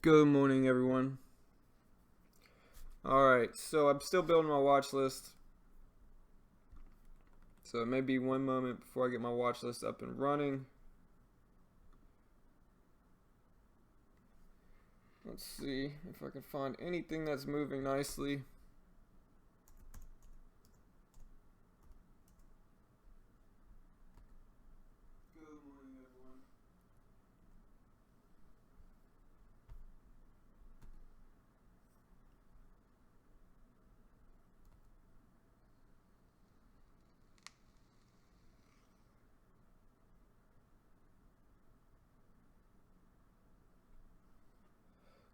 Good morning, everyone. Alright, so I'm still building my watch list. So it may be one moment before I get my watch list up and running. Let's see if I can find anything that's moving nicely. Good morning, everyone.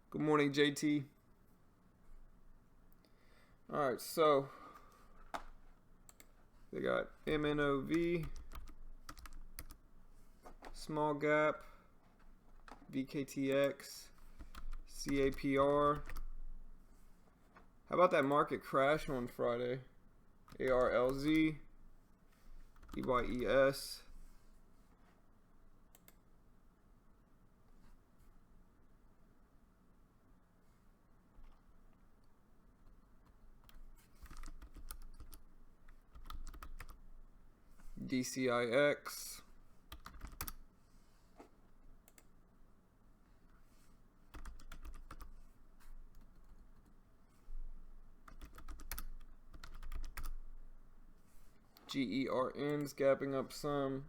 Good morning, JT. Alright, so they got MNOV, small gap, VKTX, CAPR. How about that market crash on Friday? ARLZ, EYES. DCIX. GERN's gapping up some.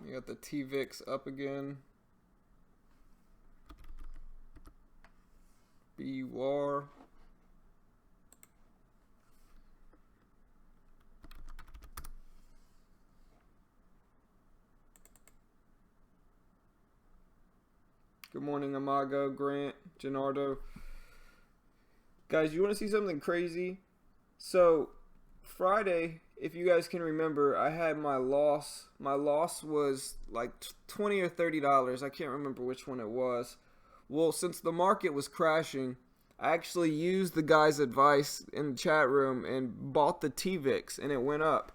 You got the TVIX up again. BUR. Good morning, Amago, Grant, Gennardo. Guys, you want to see something crazy? So, Friday, if you guys can remember, I had my loss. My loss was like $20 or $30. I can't remember which one it was. Well, since the market was crashing, I actually used the guy's advice in the chat room and bought the TVIX, and it went up.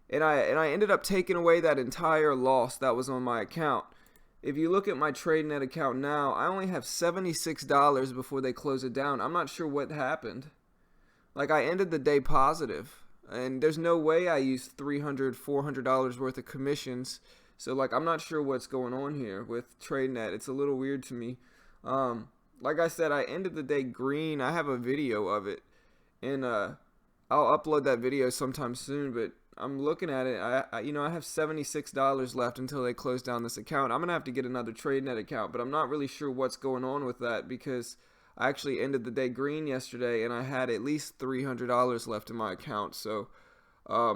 And I ended up taking away that entire loss that was on my account. If you look at my TradeNet account now, I only have $76 before they close it down. I'm not sure what happened. Like, I ended the day positive, and there's no way I used $300, $400 worth of commissions. So, like, I'm not sure what's going on here with TradeNet. It's a little weird to me. Like I said, I ended the day green. I have a video of it, and I'll upload that video sometime soon, but I'm looking at it. I have $76 left until they close down this account. I'm going to have to get another TradeNet account, but I'm not really sure what's going on with that because I actually ended the day green yesterday, and I had at least $300 left in my account. So I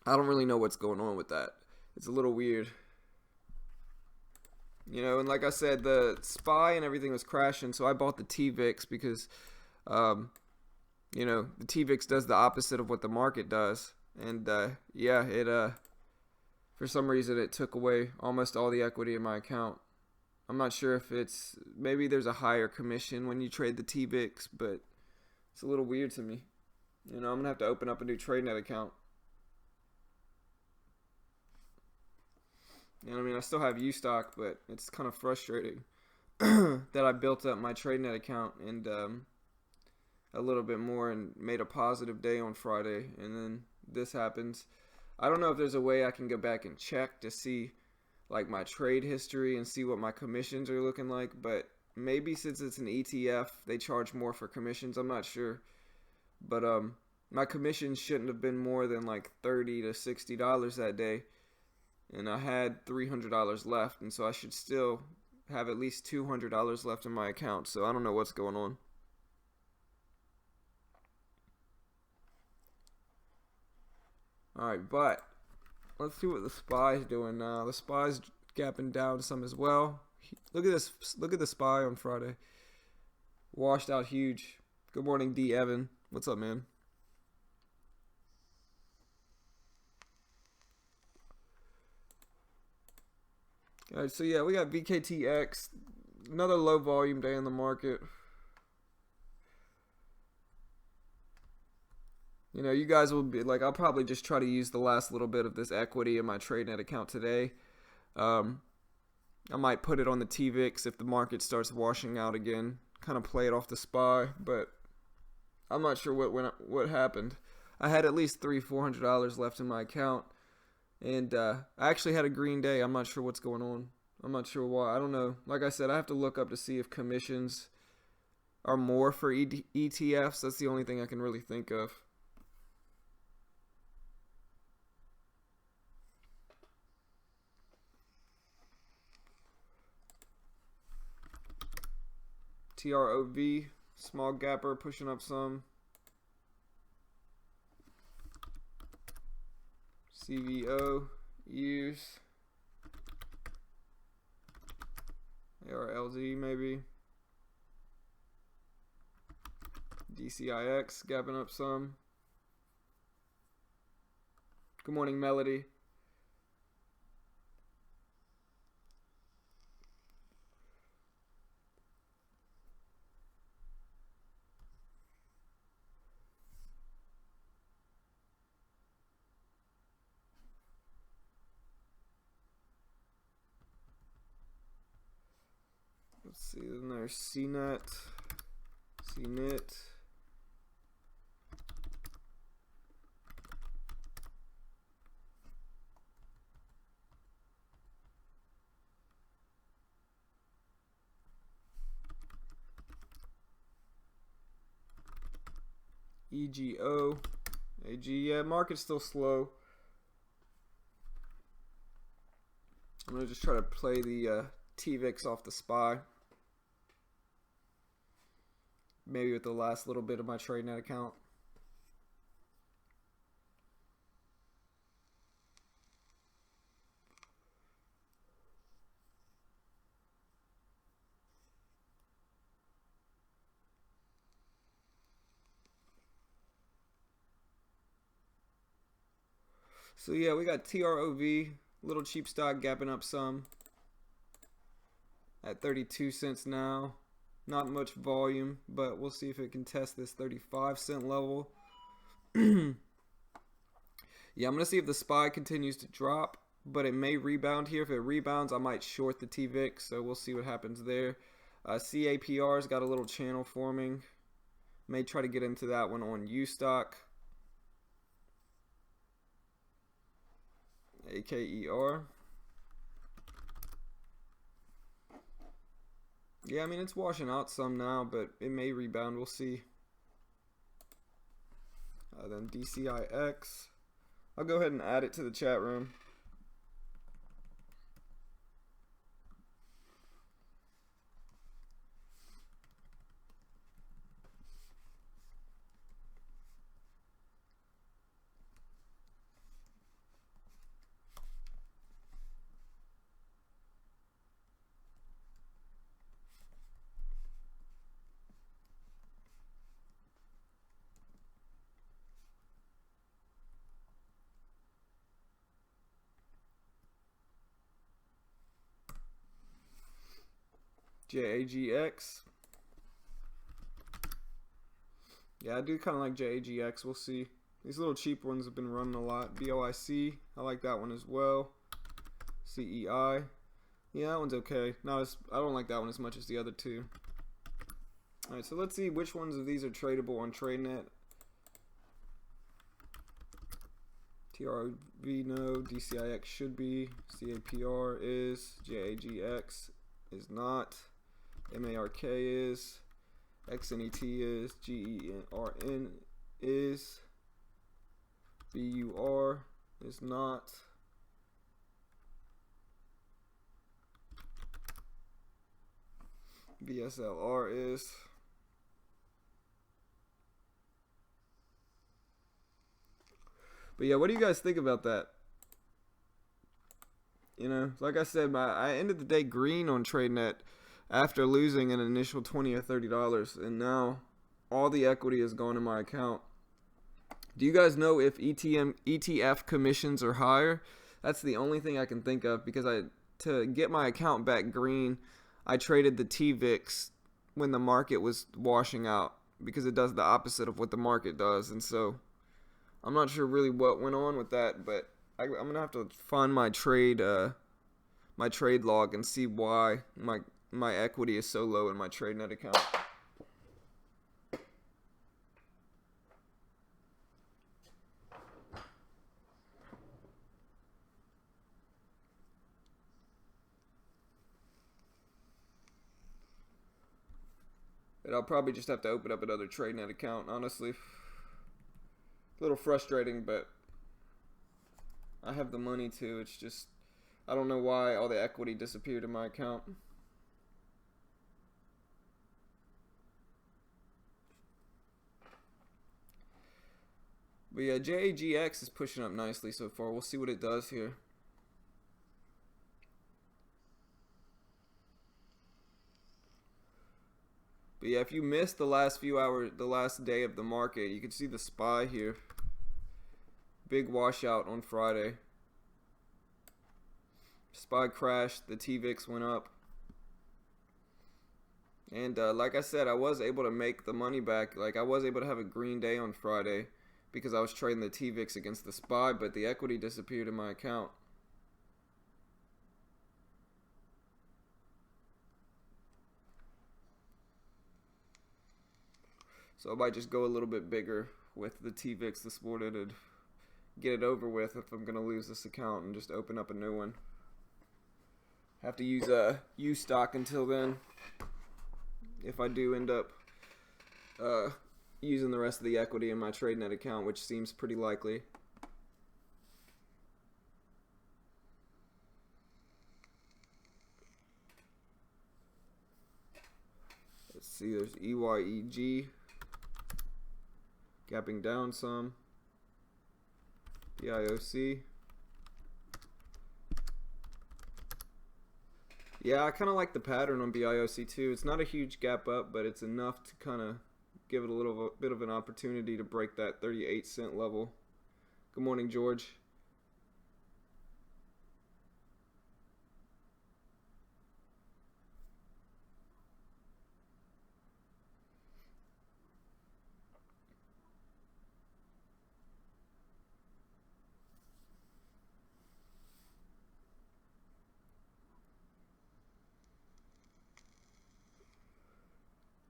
don't really know what's going on with that. It's a little weird. And like I said, the SPY and everything was crashing, so I bought the TVIX because the TVIX does the opposite of what the market does. And for some reason it took away almost all the equity in my account. I'm not sure if maybe there's a higher commission when you trade the TVIX, but it's a little weird to me. I'm going to have to open up a new TradeNet account. I still have Ustock, but it's kind of frustrating that I built up my TradeNet account and a little bit more and made a positive day on Friday, and then this happens. I don't know if there's a way I can go back and check to see like my trade history and see what my commissions are looking like, but maybe since it's an ETF they charge more for commissions. I'm not sure, but my commissions shouldn't have been more than like $30 to $60 that day, and I had $300 left, and so I should still have at least $200 left in my account. So I don't know what's going on. Alright, but let's see what the SPY is doing now. The SPY's gapping down some as well. Look at this. Look at the SPY on Friday. Washed out huge. Good morning, D. Evan. What's up, man? All right, so yeah, we got VKTX, another low volume day in the market. You know, you guys will be like, I'll probably just try to use the last little bit of this equity in my TradeNet account today. I might put it on the TVIX if the market starts washing out again, kind of play it off the SPY, but I'm not sure what happened. I had at least $400 left in my account, and I actually had a green day. I'm not sure what's going on. I'm not sure why. I don't know. Like I said, I have to look up to see if commissions are more for ETFs. That's the only thing I can really think of. TROV, small gapper pushing up some. CVO, use. ARLZ maybe. DCIX gapping up some. Good morning, Melody. Let's see, then there's CNET, CNIT. EGO, AG, yeah, market's still slow. I'm gonna just try to play the TVIX off the SPY. Maybe with the last little bit of my TradeNet account. So yeah, we got TROV, little cheap stock gapping up some at 32 cents now. Not much volume, but we'll see if it can test this 35-cent level. Yeah, I'm going to see if the SPY continues to drop, but it may rebound here. If it rebounds, I might short the TVIX, so we'll see what happens there. CAPR's got a little channel forming. May try to get into that one on U-Stock. AKER. Yeah, I mean, it's washing out some now, but it may rebound. We'll see. Then DCIX. I'll go ahead and add it to the chat room. JAGX. Yeah, I do kind of like JAGX. We'll see. These little cheap ones have been running a lot. BOIC. I like that one as well. CEI. Yeah, that one's okay. Not as I don't like that one as much as the other two. Alright, so let's see which ones of these are tradable on TradeNet. TRV no. DCIX should be. CAPR is. JAGX is not. MARK is, XNET is, GERN is, BUR is not, VSLR is, but yeah, what do you guys think about that? You know, like I said, I ended the day green on TradeNet after losing an initial $20 or $30, and now all the equity is gone in my account. Do you guys know if ETF commissions are higher? That's the only thing I can think of, because to get my account back green, I traded the TVIX when the market was washing out, because it does the opposite of what the market does. And so I'm not sure really what went on with that, but I'm gonna have to find my trade log and see why my equity is so low in my TradeNet account. But I'll probably just have to open up another TradeNet account, honestly. A little frustrating, but I have the money to. It's just, I don't know why all the equity disappeared in my account. But yeah, JAGX is pushing up nicely so far. We'll see what it does here. But yeah, if you missed the last few hours, the last day of the market, you can see the SPY here. Big washout on Friday. SPY crashed, the TVIX went up. And like I said, I was able to make the money back. Like, I was able to have a green day on Friday because I was trading the TVIX against the SPY, but the equity disappeared in my account. So I might just go a little bit bigger with the TVIX this morning and get it over with if I'm going to lose this account and just open up a new one. Have to use U stock until then, if I do end up using the rest of the equity in my TradeNet account, which seems pretty likely. Let's see, there's EYEG gapping down some. BIOC. Yeah, I kind of like the pattern on BIOC too. It's not a huge gap up, but it's enough to kind of give it a little bit of an opportunity to break that 38-cent level. Good morning, George.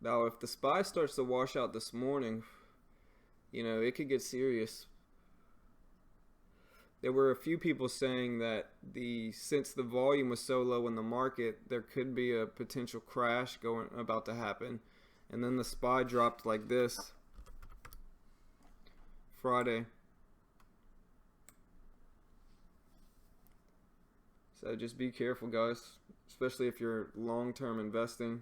Now, if the SPY starts to wash out this morning, you know, it could get serious. There were a few people saying that since the volume was so low in the market, there could be a potential crash about to happen. And then the SPY dropped like this Friday. So just be careful, guys, especially if you're long-term investing.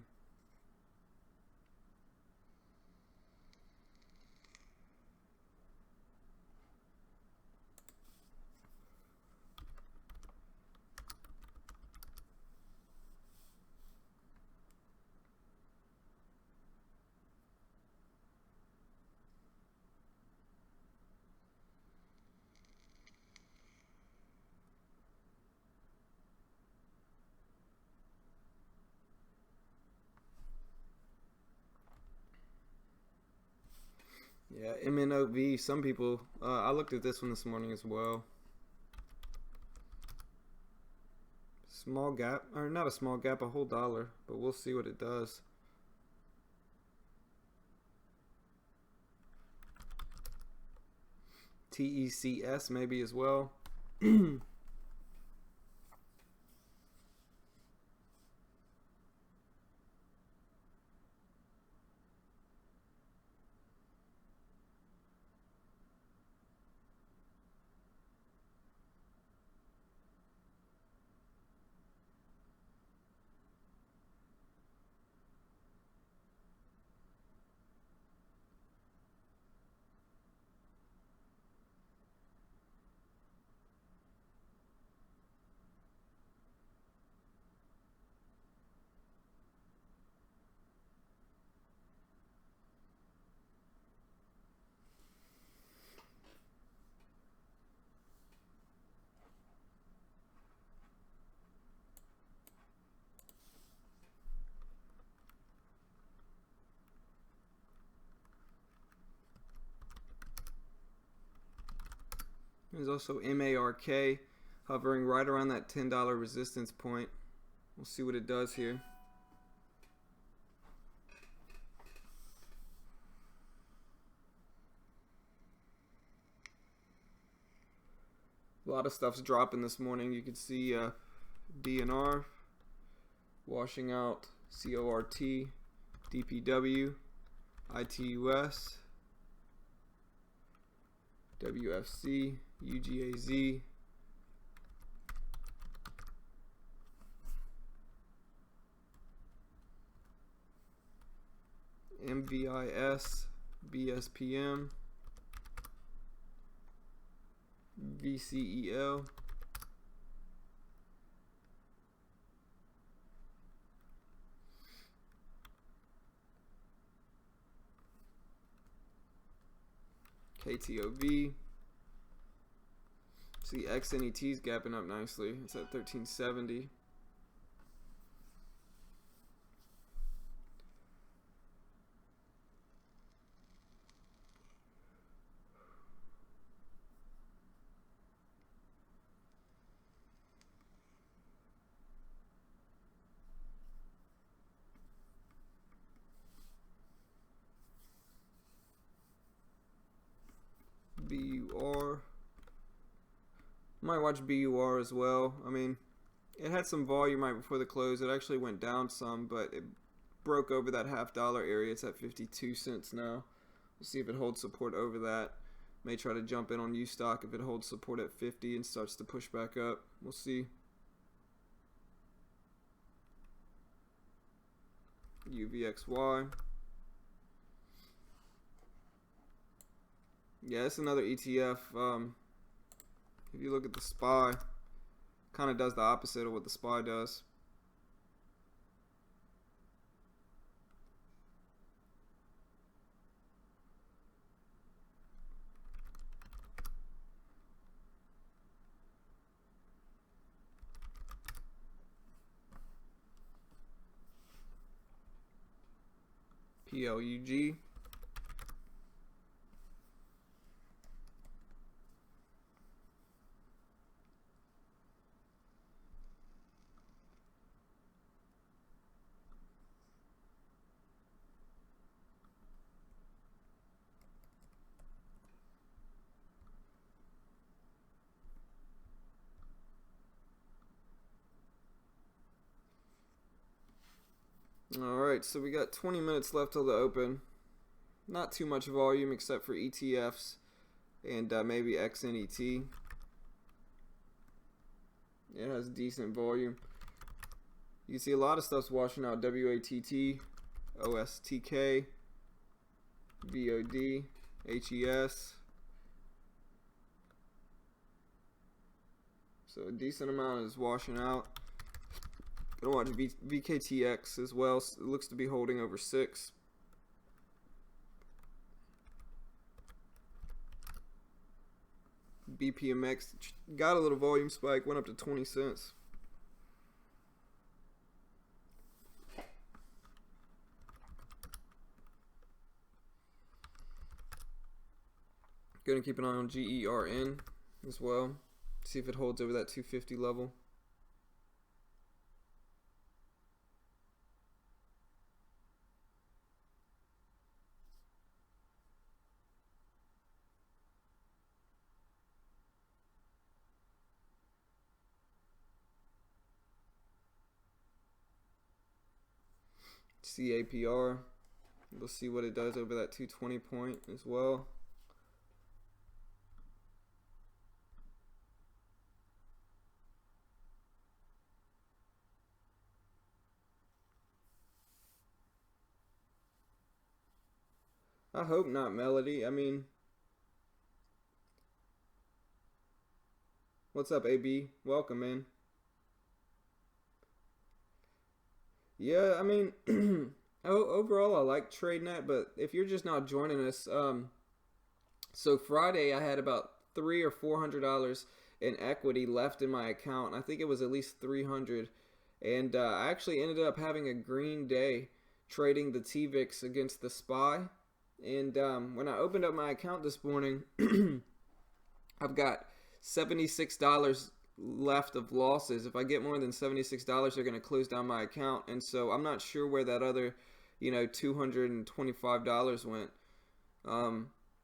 Yeah, MNOV, some people, I looked at this one this morning as well. Small gap, or not a small gap, a whole dollar, but we'll see what it does. TECS maybe as well. There's also MARK hovering right around that $10 resistance point. We'll see what it does here. A lot of stuff's dropping this morning. You can see BNR washing out CORT, DPW, ITUS, WFC, UGAZ, MVIS, BSPM, VCEL, KTOV. See, XNET's gapping up nicely. It's at 1370. BUR. Might watch BUR as well. I mean, it had some volume right before the close. It actually went down some, but it broke over that $0.50 area. It's at 52 cents now. We'll see if it holds support over that. May try to jump in on U stock if it holds support at 50 and starts to push back up. We'll see. UVXY. Yeah, it's another ETF. If you look at the SPY, kind of does the opposite of what the SPY does. PLUG. Alright, so we got 20 minutes left till the open. Not too much volume except for ETFs and maybe XNET. It has decent volume. You can see a lot of stuff's washing out. WATT, OSTK, VOD, HES. So a decent amount is washing out. Gonna watch VKTX as well. It looks to be holding over 6. BPMX got a little volume spike, went up to 20 cents. Gonna keep an eye on GERN as well. See if it holds over that 250 level. CAPR. We'll see what it does over that 220 point as well. I hope not, Melody. I mean, what's up, AB? Welcome, man. Yeah, I mean, overall, I like TradeNet, but if you're just not joining us, so Friday I had about $300 or $400 in equity left in my account. I think it was at least 300, and I actually ended up having a green day trading the TVIX against the SPY. And when I opened up my account this morning, I've got $76 left of losses. If I get more than $76, they're going to close down my account. And so I'm not sure where that other, $225 went.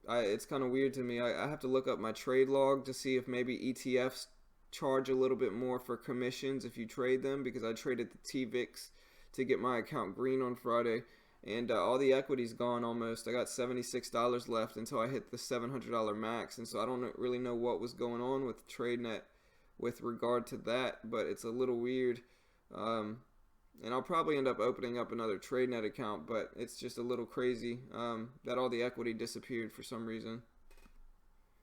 It's kind of weird to me. I have to look up my trade log to see if maybe ETFs charge a little bit more for commissions if you trade them, because I traded the TVIX to get my account green on Friday, and all the equity's gone almost. I got $76 left until I hit the $700 max, and so I don't really know what was going on with TradeNet with regard to that, but it's a little weird. And I'll probably end up opening up another TradeNet account, but it's just a little crazy that all the equity disappeared for some reason.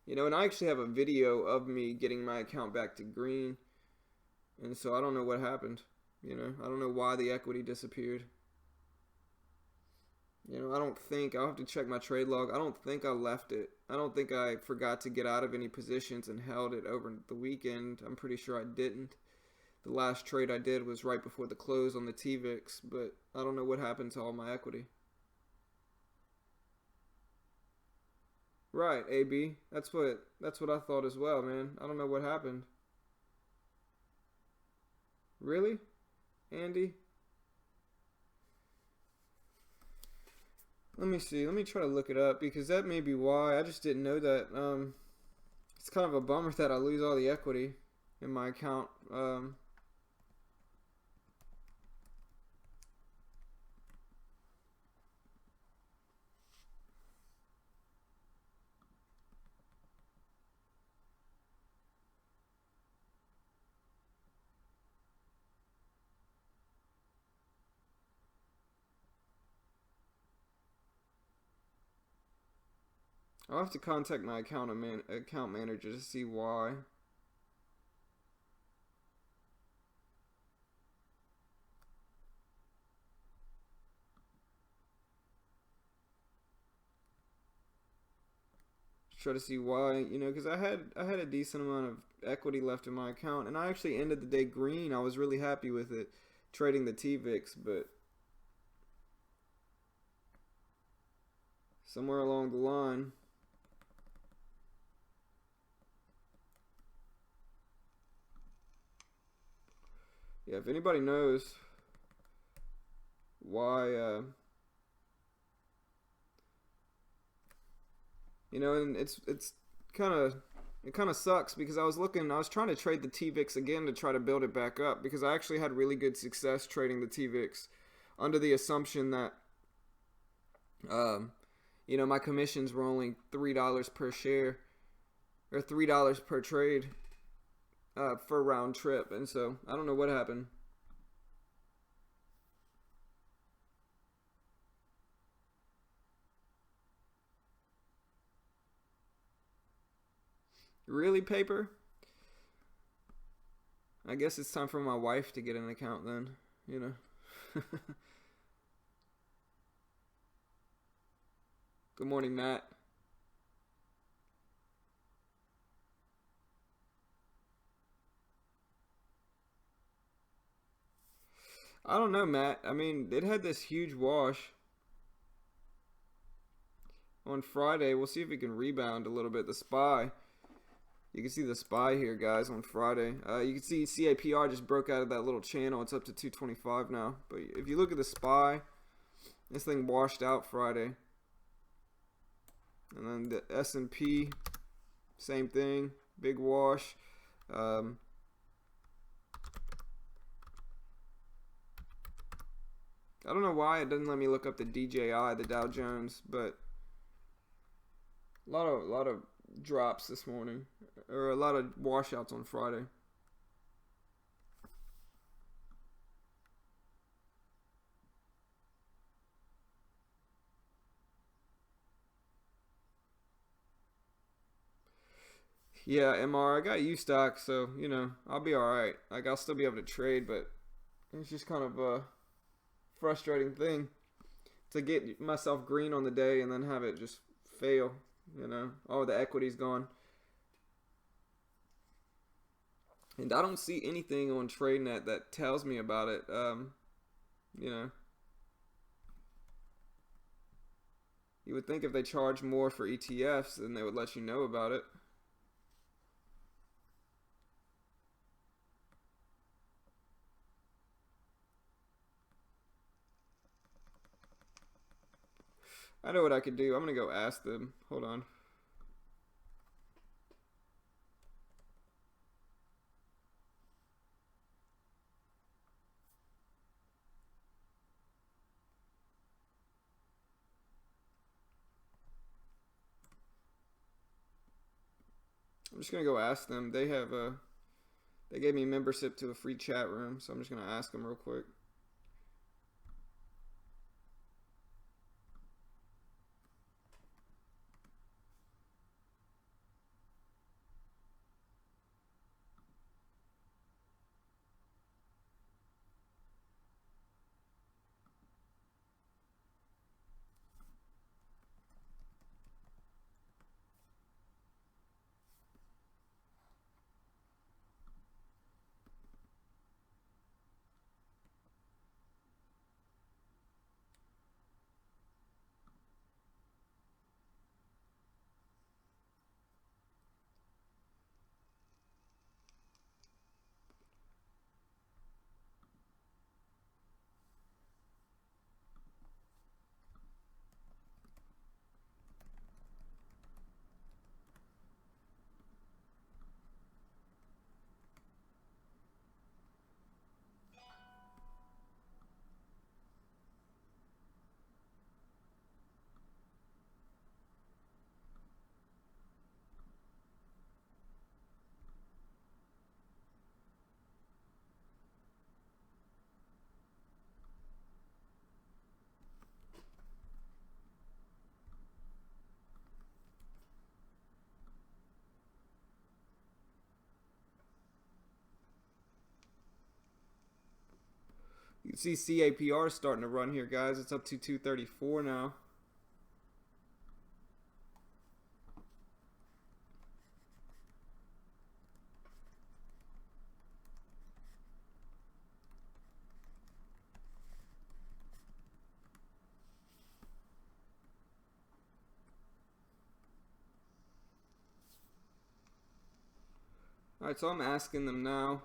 And I actually have a video of me getting my account back to green, and so I don't know what happened. I don't know why the equity disappeared. I'll have to check my trade log. I don't think I left it. I don't think I forgot to get out of any positions and held it over the weekend. I'm pretty sure I didn't. The last trade I did was right before the close on the TVIX, but I don't know what happened to all my equity. Right, AB. That's what I thought as well, man. I don't know what happened. Really? Andy? Let me see. Let me try to look it up, because that may be why. I just didn't know that. It's kind of a bummer that I lose all the equity in my account. I'll have to contact my account manager to see why. Try to see why, because I had a decent amount of equity left in my account, and I actually ended the day green. I was really happy with it, trading the TVIX, but somewhere along the line, yeah, if anybody knows why, and it kind of sucks, because I was trying to trade the TVIX again to try to build it back up, because I actually had really good success trading the TVIX under the assumption that, my commissions were only $3 per share, or $3 per trade, for a round trip, and so I don't know what happened. Really, paper? I guess it's time for my wife to get an account then, Good morning, Matt. I don't know, Matt. I mean, it had this huge wash on Friday. We'll see if it can rebound a little bit. The SPY. You can see the SPY here, guys, on Friday. You can see CAPR just broke out of that little channel. It's up to 225 now. But if you look at the SPY, this thing washed out Friday. And then the S&P, same thing, big wash. I don't know why it doesn't let me look up the DJI, the Dow Jones, but a lot of drops this morning, or a lot of washouts on Friday. Yeah, MR, I got U stock, so I'll be all right. Like, I'll still be able to trade, but it's just kind of a frustrating thing to get myself green on the day and then have it just fail. All the equity's gone. And I don't see anything on TradeNet that tells me about it. You would think if they charge more for ETFs, then they would let you know about it. I know what I could do. I'm gonna go ask them. Hold on. I'm just gonna go ask them. They gave me membership to a free chat room, so I'm just gonna ask them real quick. You can see CAPR starting to run here, guys. It's up to 234 now. Alright, so I'm asking them now.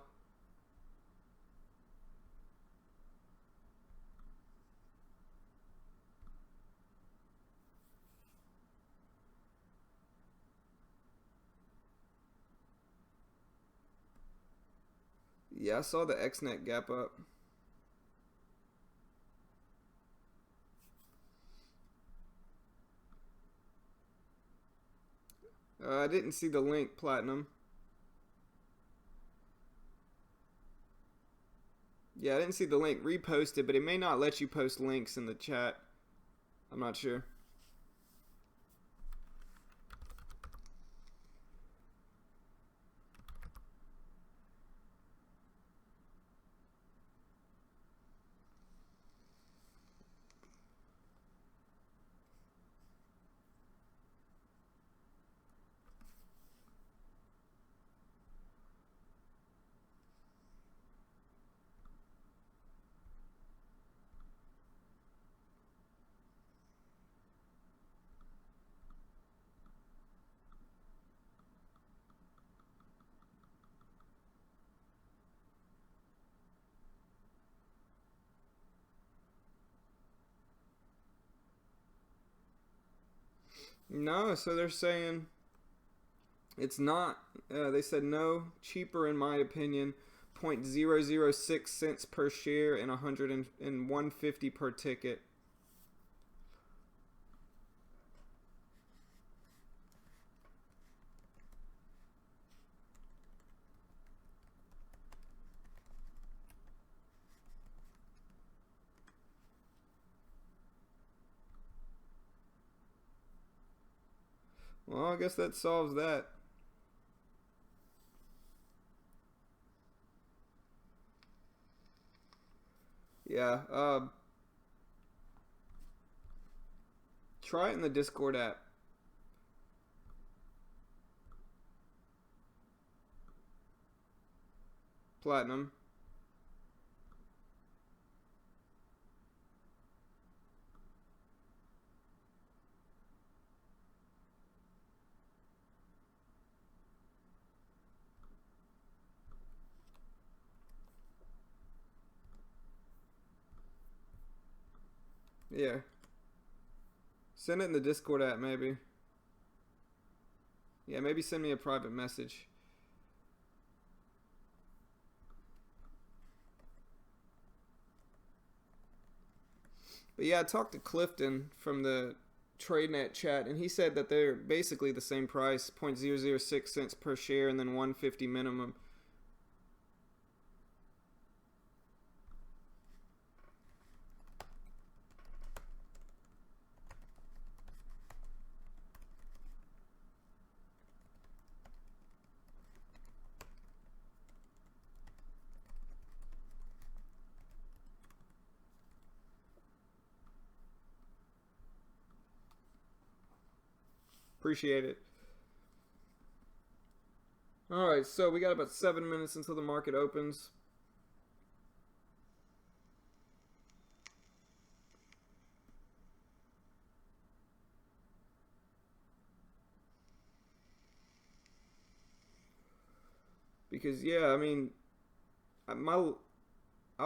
Yeah, I saw the XNet gap up. I didn't see the link, Platinum. Yeah, I didn't see the link. Repost it, but it may not let you post links in the chat. I'm not sure. No, so they're saying it's not. They said no, cheaper in my opinion. 0.006 cents per share and 150 per ticket. Well, I guess that solves that. Yeah, try it in the Discord app. Platinum. Yeah. Send it in the Discord app, maybe. Yeah, maybe send me a private message. But yeah, I talked to Clifton from the TradeNet chat, and he said that they're basically the same price, 0.006 cents per share, and then 150 minimum. Appreciate it. Alright, so we got about 7 minutes until the market opens. Because, yeah, I mean, I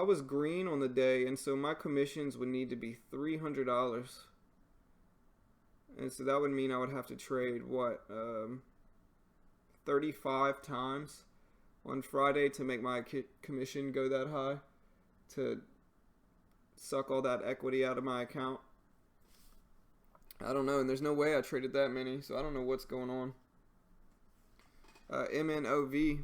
was green on the day, and so my commissions would need to be $300. And so that would mean I would have to trade, what, 35 times on Friday to make my commission go that high, to suck all that equity out of my account. I don't know, and there's no way I traded that many, so I don't know what's going on. MNOV.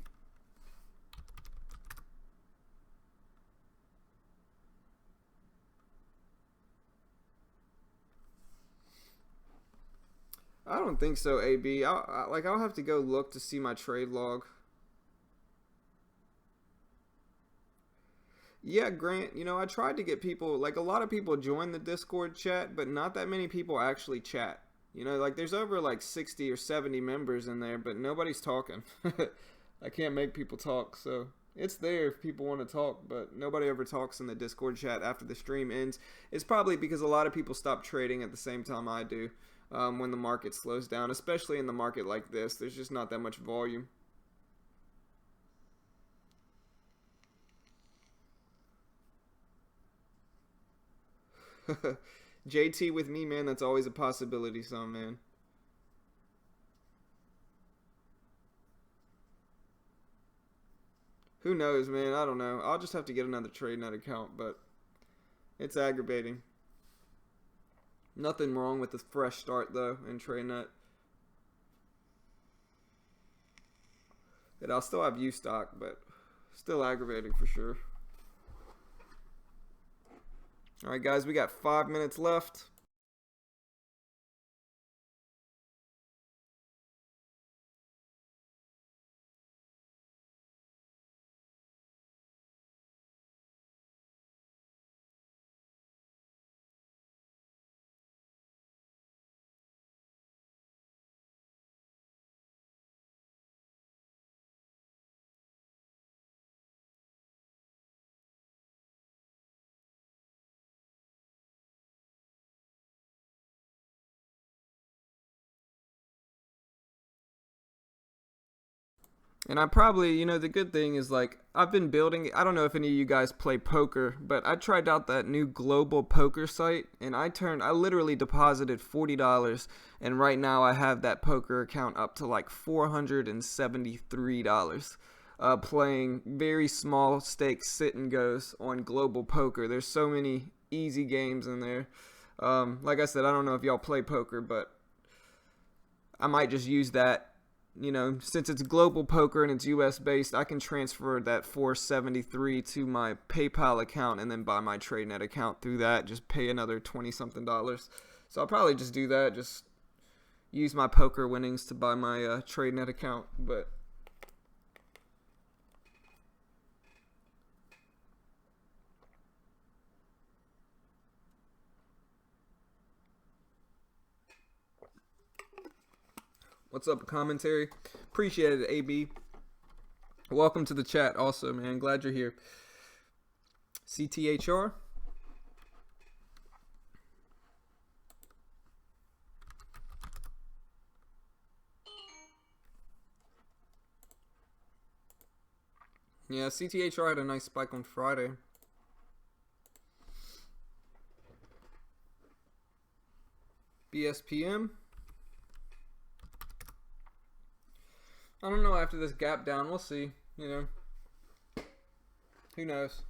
I don't think so, AB. I'll have to go look to see my trade log. Yeah, Grant, I tried to get people, like a lot of people join the Discord chat, but not that many people actually chat. Like there's over like 60 or 70 members in there, but nobody's talking. I can't make people talk, so it's there if people want to talk, but nobody ever talks in the Discord chat after the stream ends. It's probably because a lot of people stop trading at the same time I do. When the market slows down, especially in the market like this, there's just not that much volume. JT with me, man, that's always a possibility, son, man. Who knows, man? I don't know. I'll just have to get another TradeNet account, but it's aggravating. Nothing wrong with the fresh start, though, in TradeNet. And I'll still have U stock, but still aggravating for sure. All right, guys, we got 5 minutes left. And I probably, the good thing is like I've been building. I don't know if any of you guys play poker, but I tried out that new global poker site, and I literally deposited $40, and right now I have that poker account up to like $473. Playing very small stakes sit and goes on global poker. There's so many easy games in there. Like I said, I don't know if y'all play poker, but I might just use that. Since it's global poker and it's US based, I can transfer that 473 to my PayPal account and then buy my TradeNet account through that. Just pay another 20 something dollars. So I'll probably just do that. Just use my poker winnings to buy my TradeNet account. But what's up, commentary? Appreciate it, AB. Welcome to the chat also, man. Glad you're here. CTHR. Yeah, CTHR had a nice spike on Friday. BSPM. I don't know after this gap down. We'll see. You know, who knows?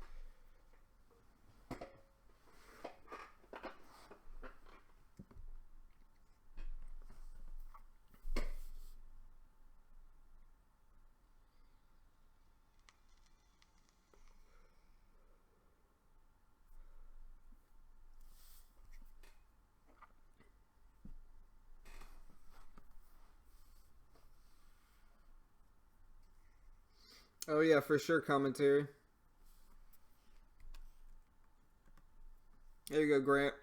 Oh yeah, for sure, commentary. There you go, Grant.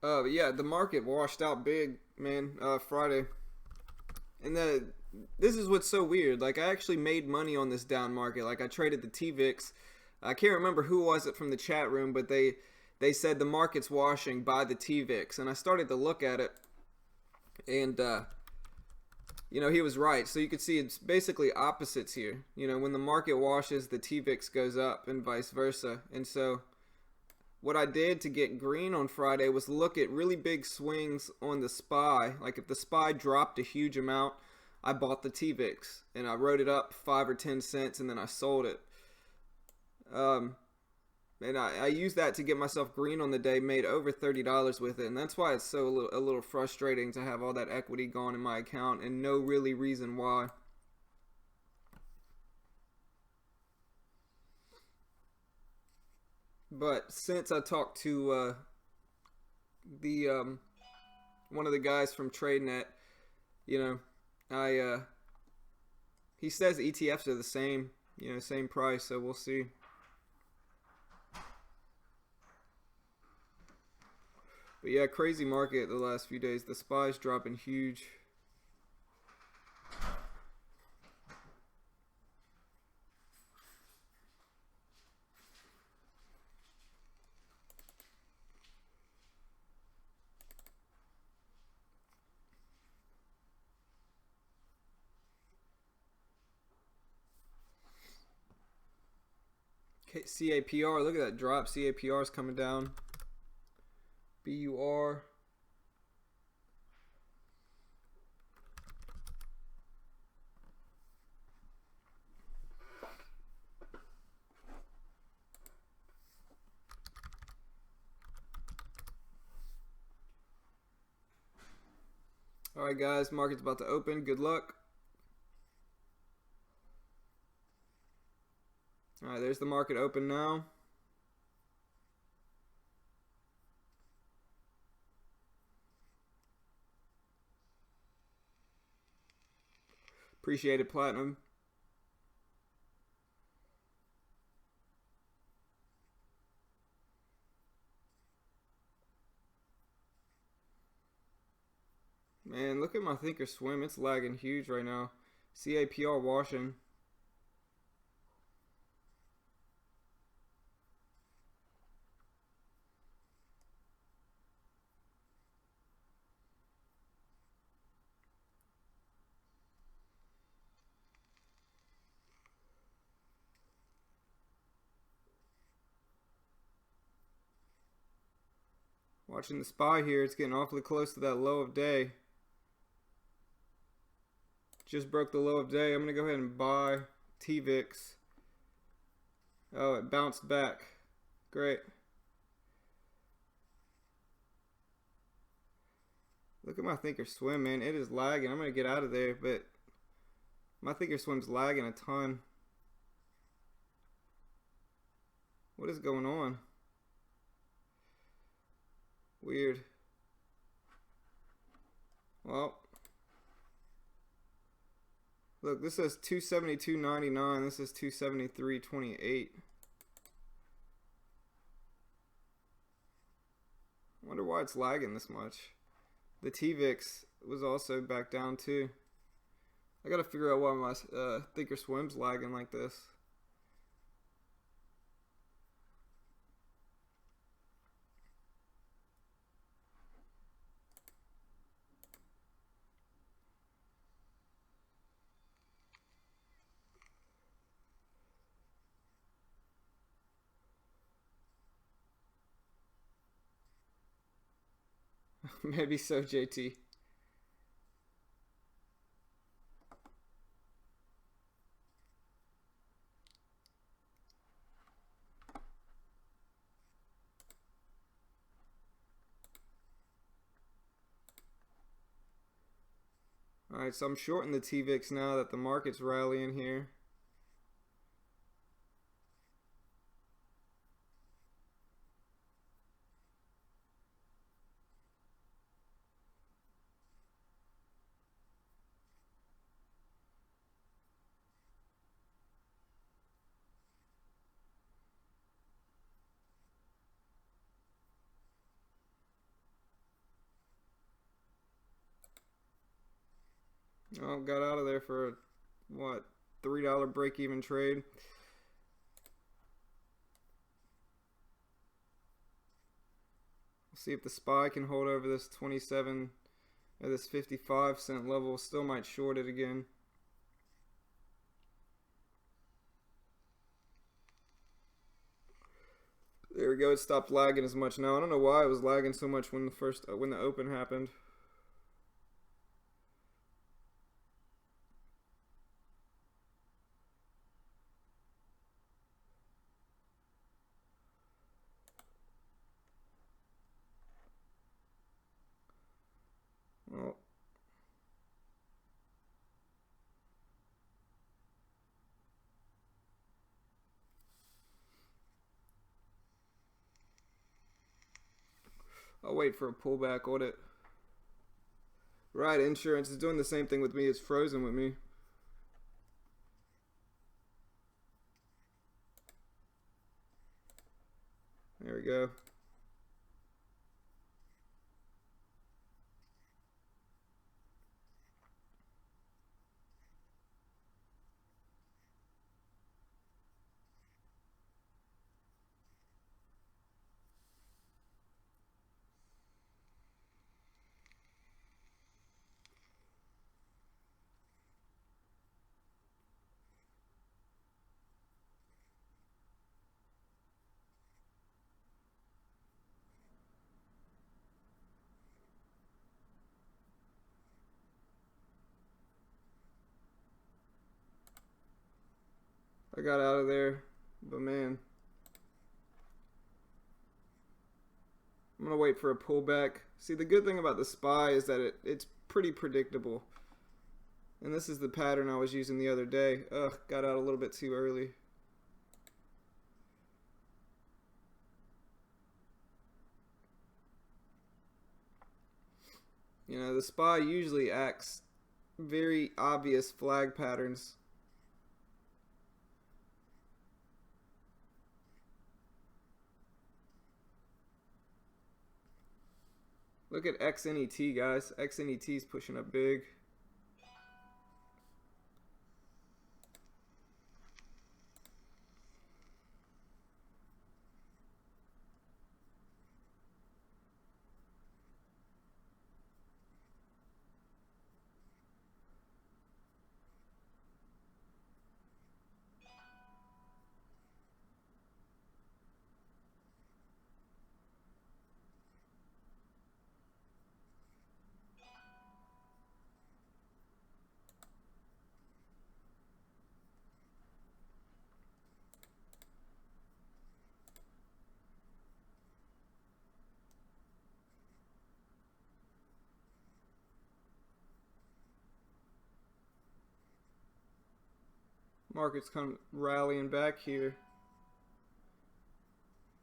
But yeah, the market washed out big, man. Friday, and this is what's so weird. Like, I actually made money on this down market. Like, I traded the TVIX. I can't remember who was it from the chat room, but they said the market's washing, buy the TVIX, and I started to look at it, and you know, he was right. So you could see it's basically opposites here. You know, when the market washes, the TVIX goes up and vice versa. And so what I did to get green on Friday was look at really big swings on the SPY. Like if the SPY dropped a huge amount, I bought the TVIX and I wrote it up 5 or 10 cents and then I sold it. And I used that to get myself green on the day, made over $30 with it. And that's why it's so a little frustrating to have all that equity gone in my account and no really reason why. But since I talked to the one of the guys from TradeNet, you know, he says ETFs are the same, you know, same price, so we'll see. But yeah, crazy market the last few days. The SPY's dropping huge. CAPR, look at that drop. CAPR is coming down. BUR. Alright guys, market's about to open. Good luck. Alright, there's the market open now. Appreciate it, Platinum. Man, look at my Thinkorswim. It's lagging huge right now. CAPR washing. Watching the SPY here. It's getting awfully close to that low of day. Just broke the low of day. I'm going to go ahead and buy TVIX. Oh, it bounced back. Great. Look at my Thinkorswim, man. It is lagging. I'm going to get out of there, but my Thinkorswim's lagging a ton. What is going on? Weird. Well, look, this says 272.99. This is 273.28. Wonder why it's lagging this much. The TVIX was also back down too. I gotta figure out why my Thinkorswim's lagging like this. Maybe so, JT. Alright, so I'm shorting the TVIX now that the market's rallying here. Oh, got out of there for a, what, $3 break even trade. We'll see if the SPY can hold over this 27 or this 55-cent level. Still might short it again. There we go. It stopped lagging as much now. I don't know why it was lagging so much when the open happened. Well, I'll wait for a pullback on it. Right, insurance is doing the same thing with me. It's frozen with me. There we go. I got out of there, but man, I'm gonna wait for a pullback. See, the good thing about the SPY is that it's pretty predictable. And this is the pattern I was using the other day. Ugh, got out a little bit too early. You know, the SPY usually acts very obvious flag patterns. Look at XNET, guys. XNET is pushing up big. Market's kind of rallying back here.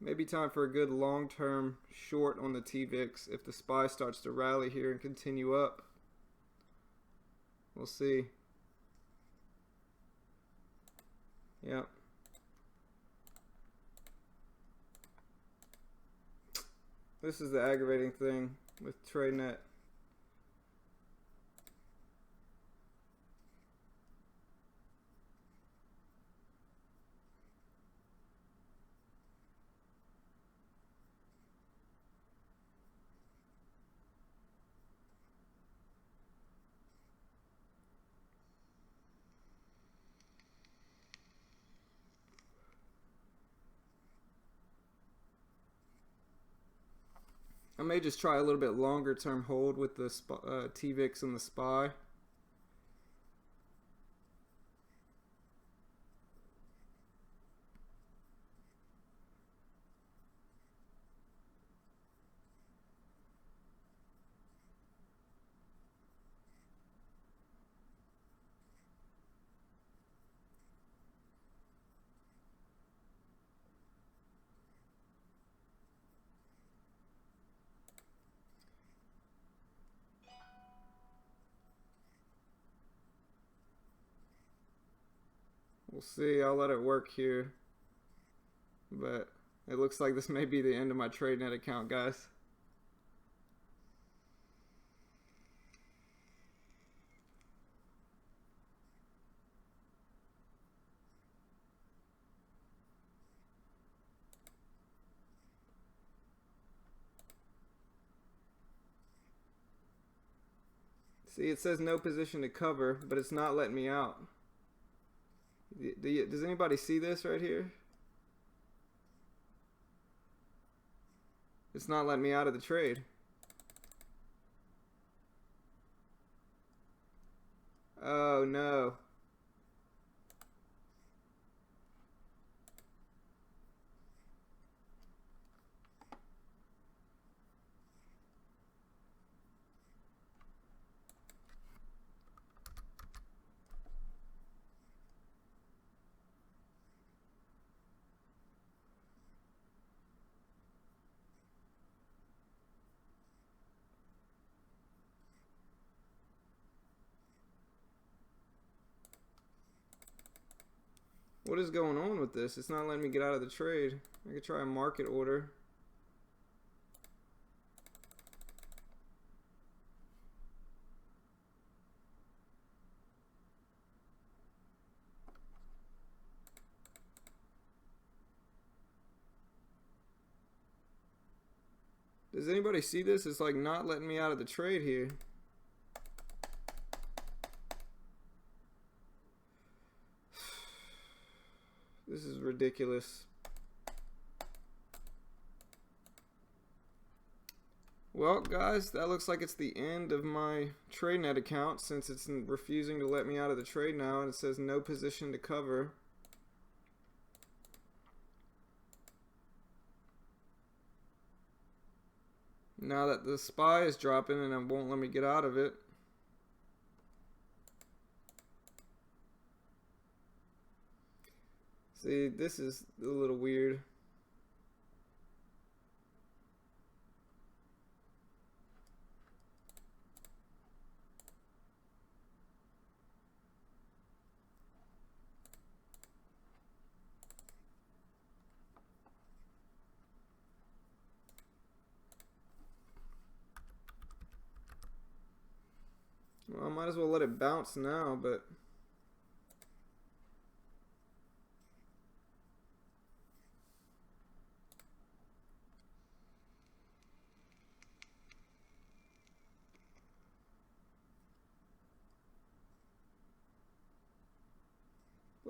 Maybe time for a good long-term short on the TVIX if the SPY starts to rally here and continue up. We'll see. Yep. This is the aggravating thing with TradeNet. I may just try a little bit longer term hold with the TVIX and the SPY. We'll see. I'll let it work here. But it looks like this may be the end of my TradeNet account, guys. See, it says no position to cover, but it's not letting me out. Does anybody see this right here? It's not letting me out of the trade. Oh no. What is going on with this? It's not letting me get out of the trade. I could try a market order. Does anybody see this? It's like not letting me out of the trade here. This is ridiculous. Well, guys, that looks like it's the end of my TradeNet account since it's refusing to let me out of the trade now, and it says no position to cover. Now that the SPY is dropping and it won't let me get out of it. See, this is a little weird. Well, I might as well let it bounce now, but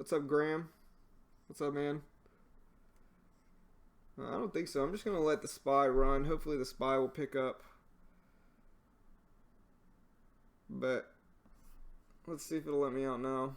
what's up, Graham? What's up, man? I don't think so. I'm just going to let the SPY run. Hopefully the SPY will pick up. But let's see if it'll let me out now.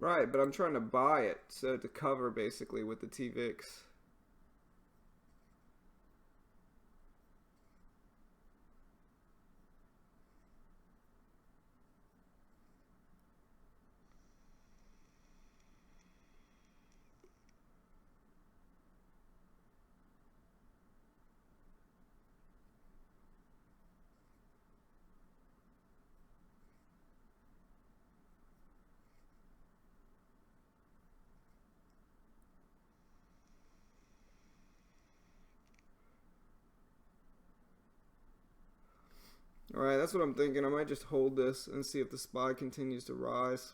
Right, but I'm trying to buy it, so to cover basically with the TVIX. Alright, that's what I'm thinking. I might just hold this and see if the SPY continues to rise.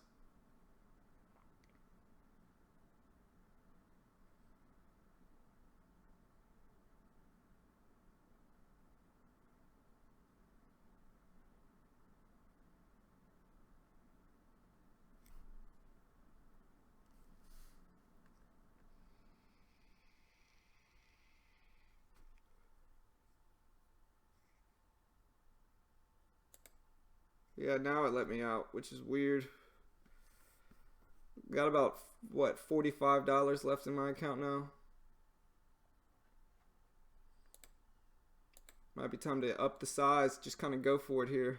Yeah, now it let me out, which is weird. Got about, what, $45 left in my account now. Might be time to up the size, just kind of go for it here.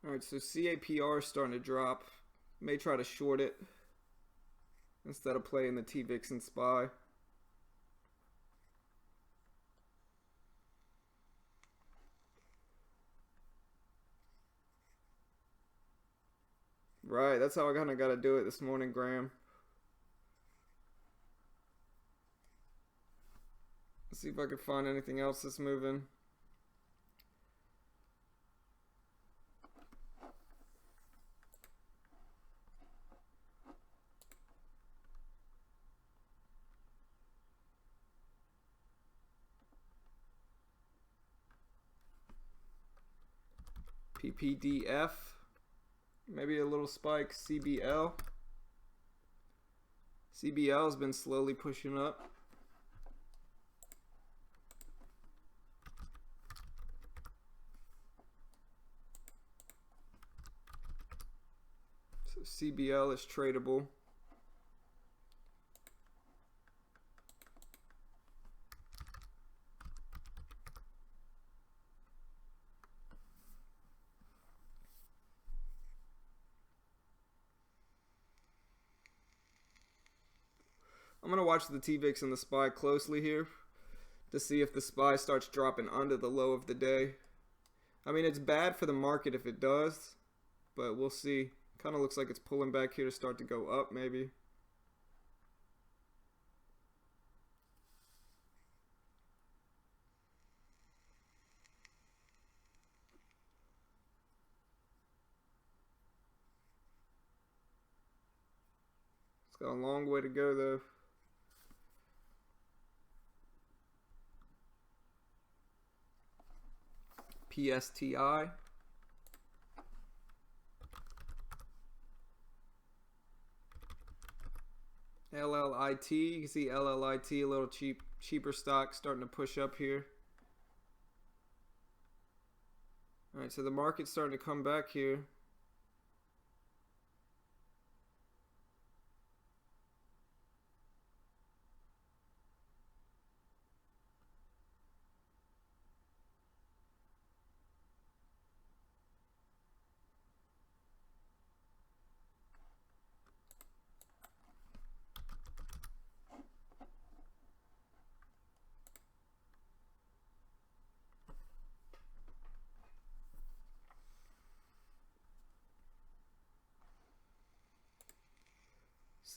Alright, so CAPR is starting to drop. May try to short it instead of playing the TVIX and SPY. Right, that's how I kind of got to do it this morning, Graham. Let's see if I can find anything else that's moving. PPDF, maybe a little spike. CBL. CBL has been slowly pushing up. So CBL is tradable. I'm going to watch the TVIX and the SPY closely here to see if the SPY starts dropping under the low of the day. I mean, it's bad for the market if it does, but we'll see. Kind of looks like it's pulling back here to start to go up maybe. It's got a long way to go though. PSTI. LLIT. You can see LLIT, a little cheaper stock starting to push up here. Alright, so the market's starting to come back here.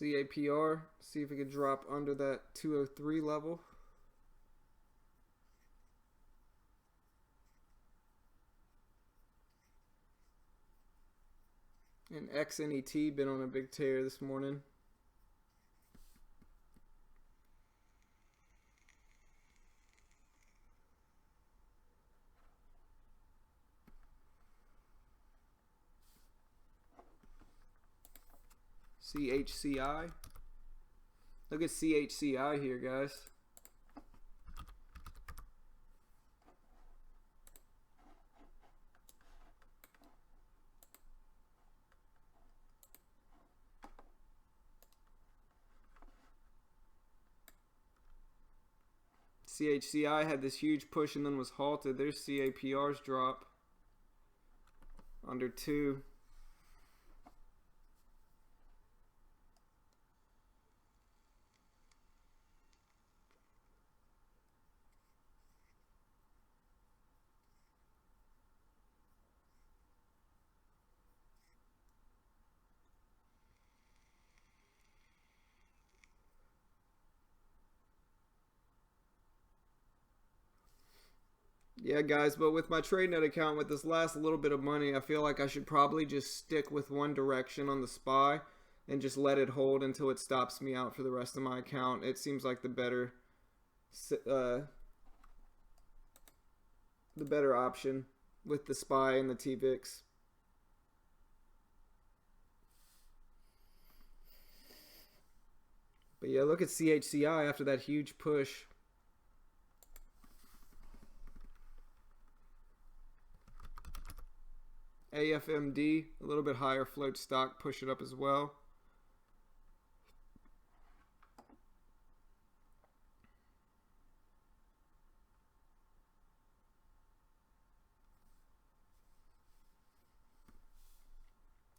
CAPR, see if it can drop under that 203 level. And XNET been on a big tear this morning. CHCI. Look at CHCI here, guys. CHCI had this huge push and then was halted. There's CAPR's drop under 2. Yeah, guys, but with my TradeNet account, with this last little bit of money, I feel like I should probably just stick with one direction on the SPY and just let it hold until it stops me out for the rest of my account. It seems like the better option with the SPY and the TVIX. But yeah, look at CHCI after that huge push. AFMD, a little bit higher float stock, push it up as well.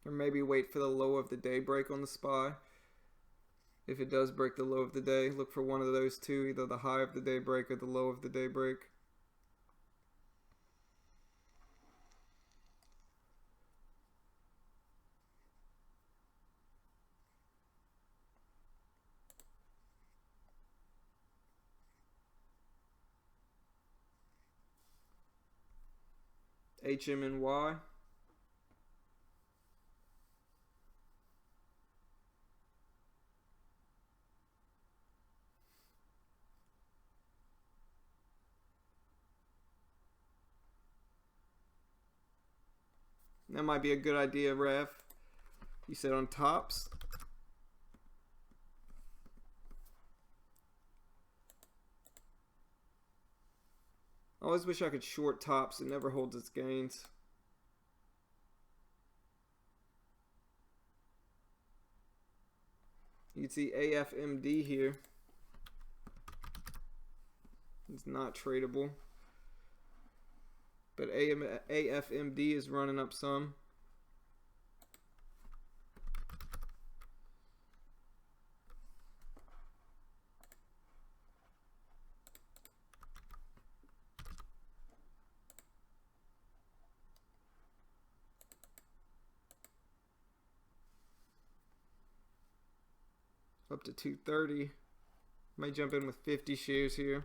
Or maybe wait for the low of the day break on the SPY. If it does break the low of the day, look for one of those two, either the high of the day break or the low of the day break. HMNY. That might be a good idea, Rev. You said on tops. I always wish I could short tops. It never holds its gains. You can see AFMD here. It's not tradable. But AFMD is running up some. Up to 230. Might jump in with 50 shares here,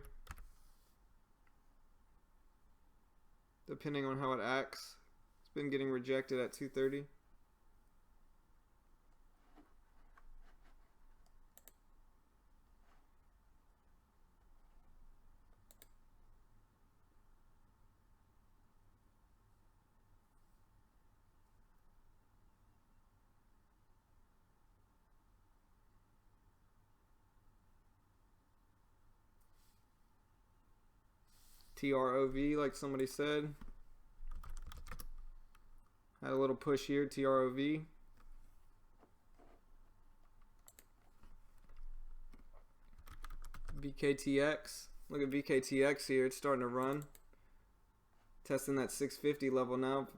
depending on how it acts. It's been getting rejected at 230. TROV, like somebody said. Had a little push here, TROV. VKTX. Look at VKTX here. It's starting to run. Testing that 650 level now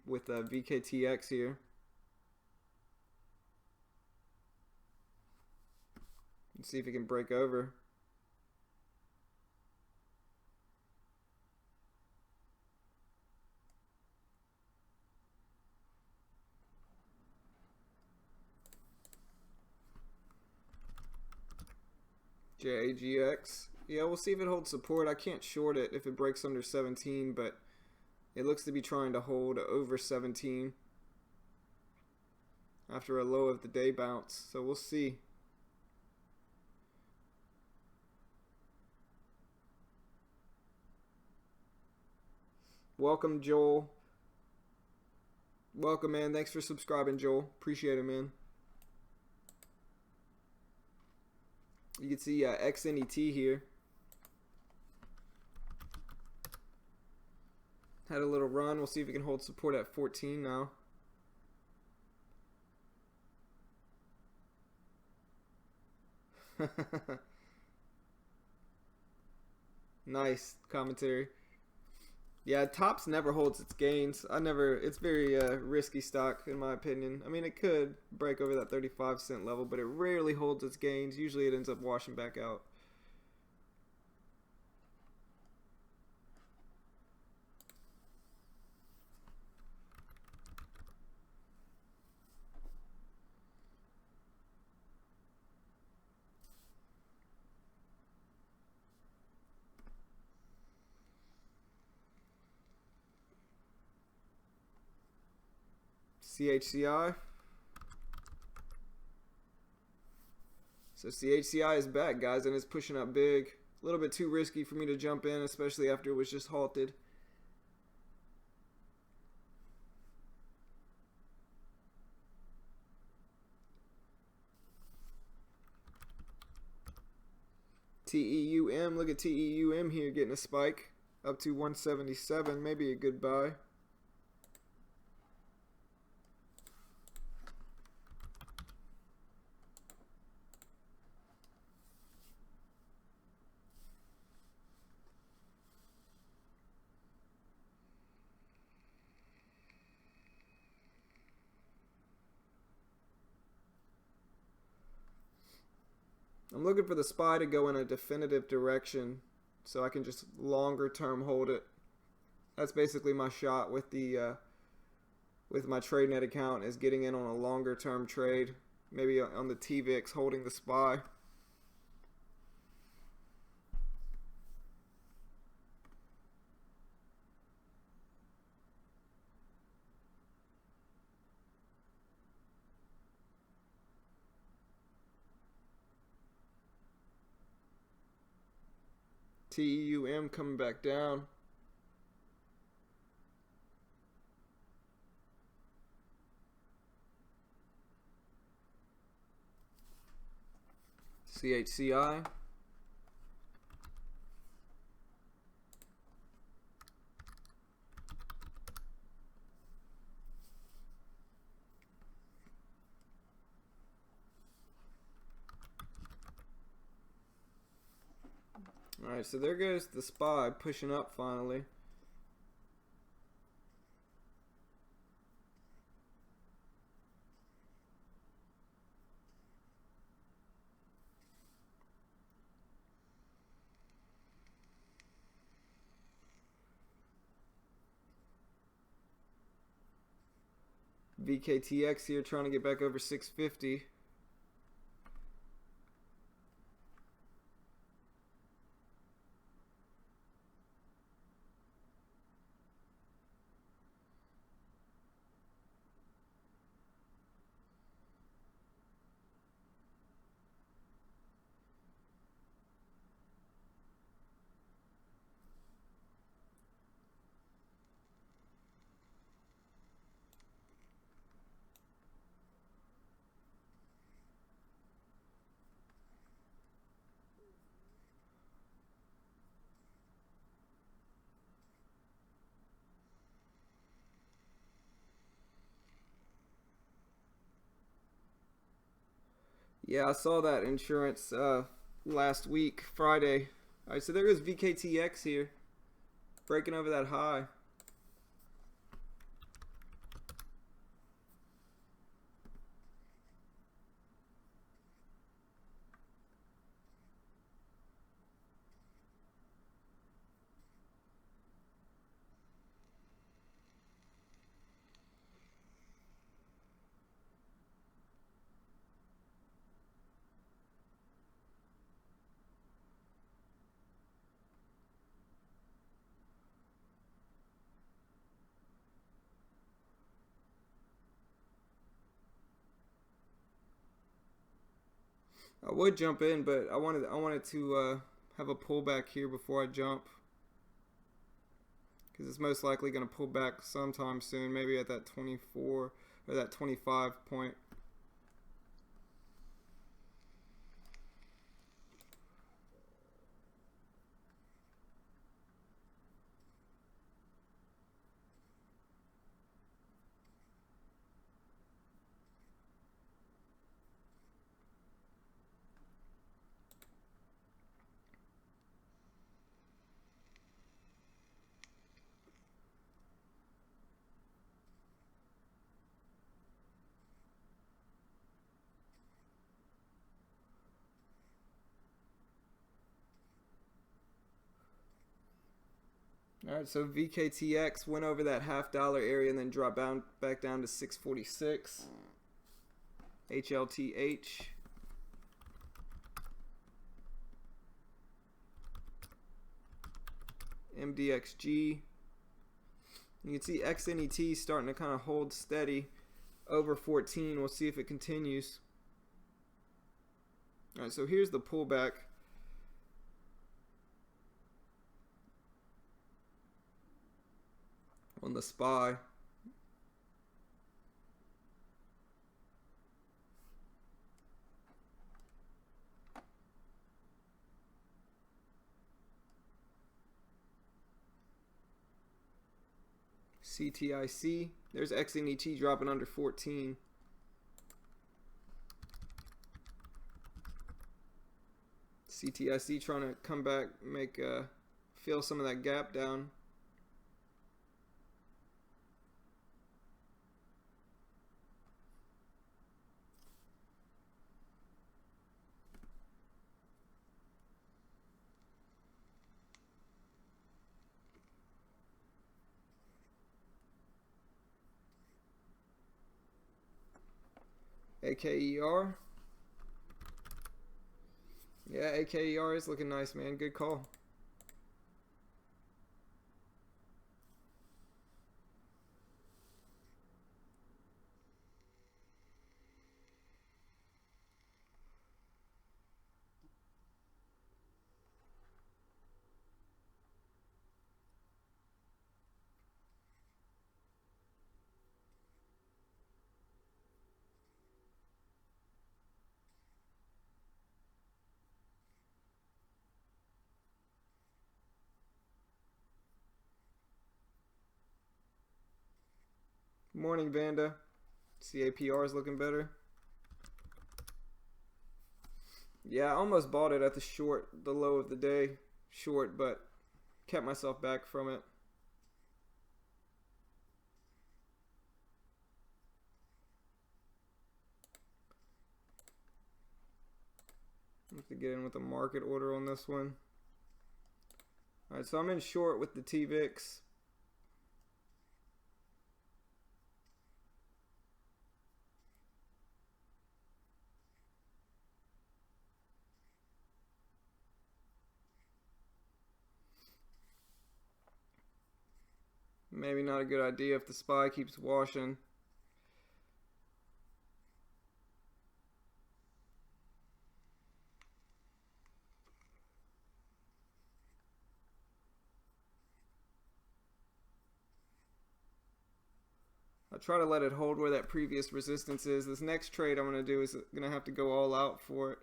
with VKTX here. Let's see if it can break over. JAGX. Yeah, we'll see if it holds support. I can't short it if it breaks under 17, but it looks to be trying to hold over 17 after a low of the day bounce. So we'll see. Welcome, Joel. Welcome, man. Thanks for subscribing, Joel. Appreciate it, man. You can see XNET here. Had a little run. We'll see if it can hold support at 14 now. Nice commentary. Yeah, Tops never holds its gains. It's very risky stock in my opinion. I mean, it could break over that 35-cent level, but it rarely holds its gains. Usually it ends up washing back out. CHCI. So CHCI is back, guys, and it's pushing up big. A little bit too risky for me to jump in, especially after it was just halted. TEUM, look at TEUM here getting a spike up to 177, maybe a good buy. I'm looking for the SPY to go in a definitive direction so I can just longer term hold it. That's basically my shot with the with my TradeNet account, is getting in on a longer term trade, maybe on the TVIX holding the SPY. TEUM coming back down. CHCI. Alright, so there goes the SPY pushing up finally. VKTX here trying to get back over 650. Yeah, I saw that insurance last week, Friday. Alright, so there goes VKTX here, breaking over that high. I would jump in, but I wanted to have a pullback here before I jump, because it's most likely going to pull back sometime soon, maybe at that 24 or that 25 point. Alright, so VKTX went over that $0.50 area and then dropped back down to 646. HLTH. MDXG. You can see XNET starting to kind of hold steady. over 14. We'll see if it continues. All right, so here's the pullback. On the SPY. CTIC. There's XNET dropping under 14. CTIC trying to come back, fill some of that gap down. AKER. Yeah, AKER is looking nice, man. Good call. Morning, Vanda. CAPR is looking better. Yeah, I almost bought it at the low of the day short, but kept myself back from it. I have to get in with a market order on this one. Alright, so I'm in short with the TVIX. Maybe not a good idea if the SPY keeps washing. I try to let it hold where that previous resistance is. This next trade I'm going to do is going to have to go all out for it.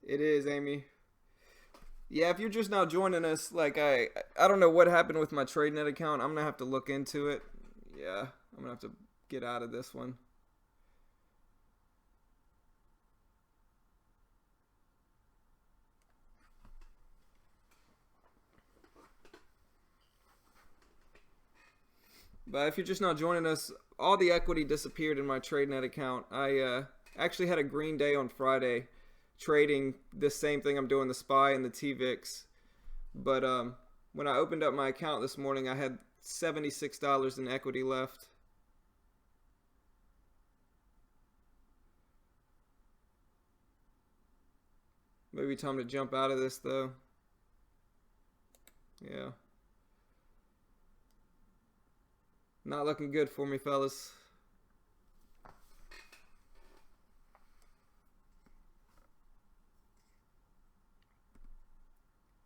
It is, Amy. Yeah, if you're just now joining us, like I don't know what happened with my TradeNet account. I'm gonna have to look into it. Yeah, I'm gonna have to get out of this one. But if you're just now joining us, all the equity disappeared in my TradeNet account. I actually had a green day on Friday trading this same thing I'm doing, the SPY and the TVIX. But when I opened up my account this morning, I had $76 in equity left. Maybe time to jump out of this though. Yeah. Not looking good for me, fellas.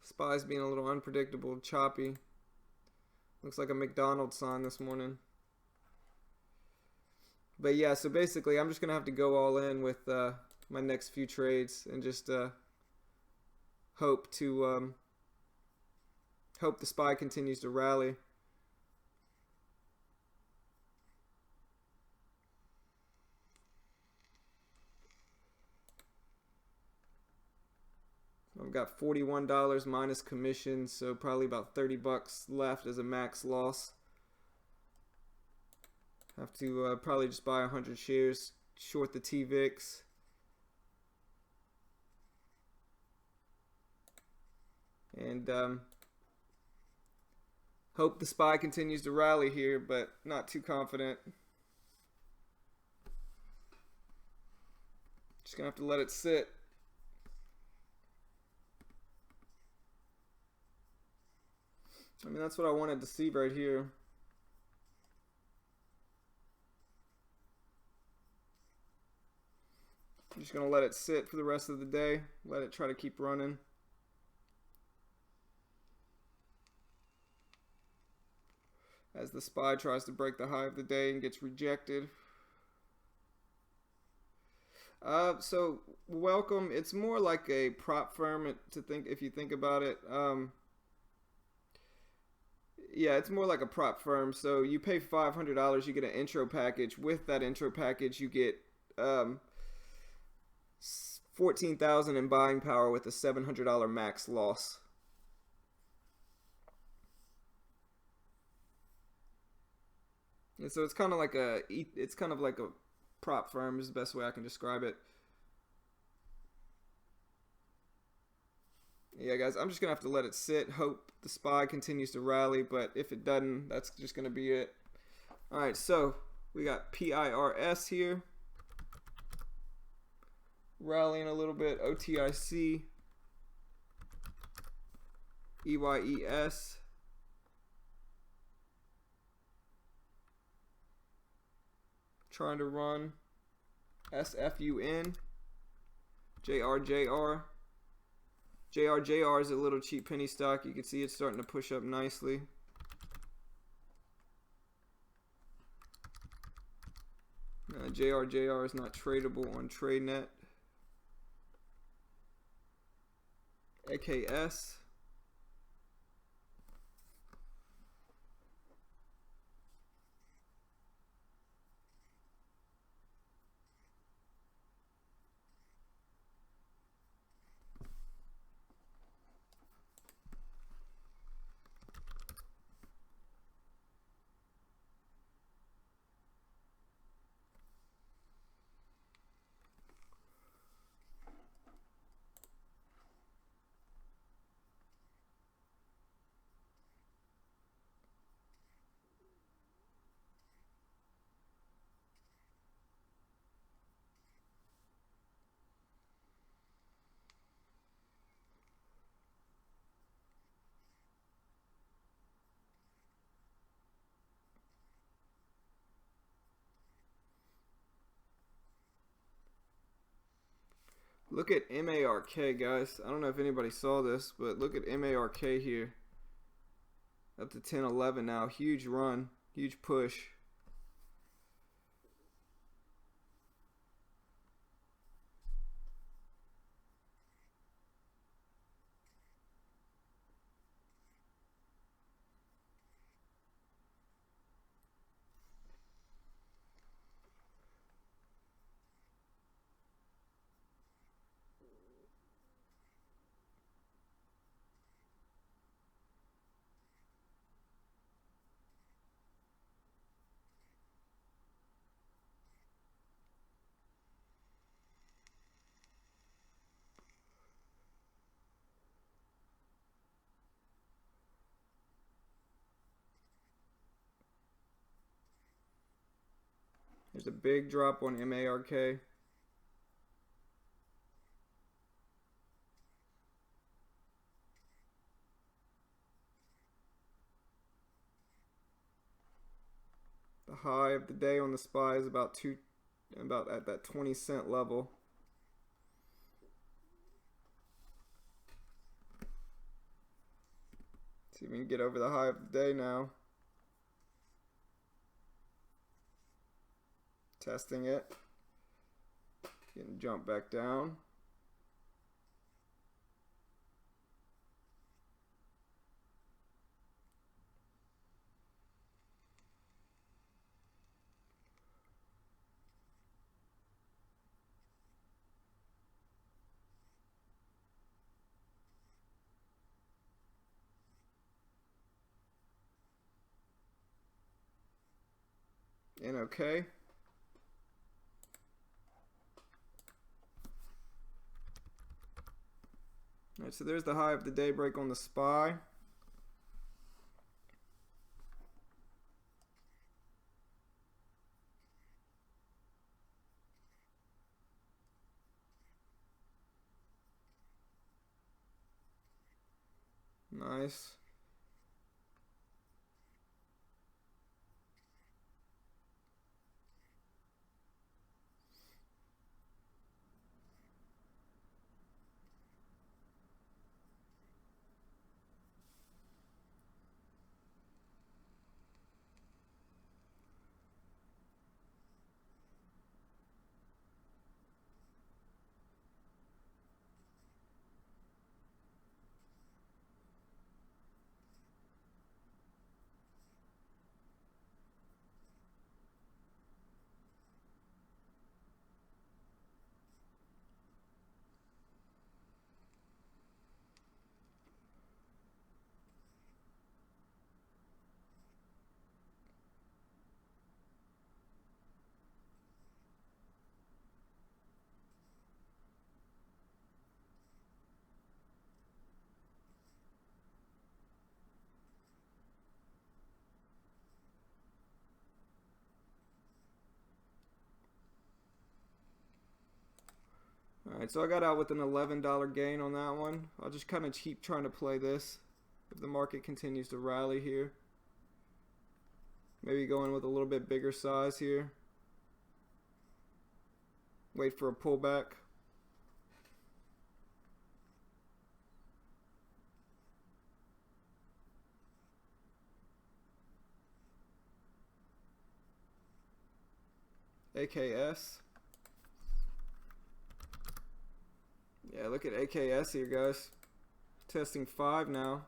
SPY's being a little unpredictable, choppy. Looks like a McDonald's sign this morning. But yeah, so basically I'm just going to have to go all in with my next few trades and just hope the SPY continues to rally. I've got $41 minus commission, so probably about $30 left as a max loss. Have to probably just buy 100 shares, short the TVIX. And hope the SPY continues to rally here, but not too confident. Just gonna have to let it sit. I mean, that's what I wanted to see right here. I'm just gonna let it sit for the rest of the day. Let it try to keep running. As the SPY tries to break the high of the day and gets rejected. So welcome. It's more like a prop firm to think, if you think about it. Yeah, it's more like a prop firm. So you pay $500, you get an intro package. With that intro package, you get 14,000 in buying power with a $700 max loss. And so it's kind of like a prop firm is the best way I can describe it. Yeah, guys, I'm just gonna have to let it sit. Hope the SPY continues to rally, but if it doesn't, that's just gonna be it. All right, so we got PIRS here, rallying a little bit. OTIC, EYES. Trying to run. SFUN, JRJR. JRJR is a little cheap penny stock. You can see it's starting to push up nicely. JRJR is not tradable on TradeNet. AKS. Look at MARK, guys. I don't know if anybody saw this, but look at MARK here. Up to 10.11 now. Huge run. Huge push. There's a big drop on MARK. The high of the day on the SPY is about at that 20-cent level. See if we can get over the high of the day now. Testing it. Getting jumped back down. and okay. All right, so there's the high of the day break on the SPY. Nice. Alright, so I got out with an $11 gain on that one. I'll just kind of keep trying to play this if the market continues to rally here. Maybe go in with a little bit bigger size here. Wait for a pullback. AKS. Yeah, look at AKS here, guys. Testing 5 now.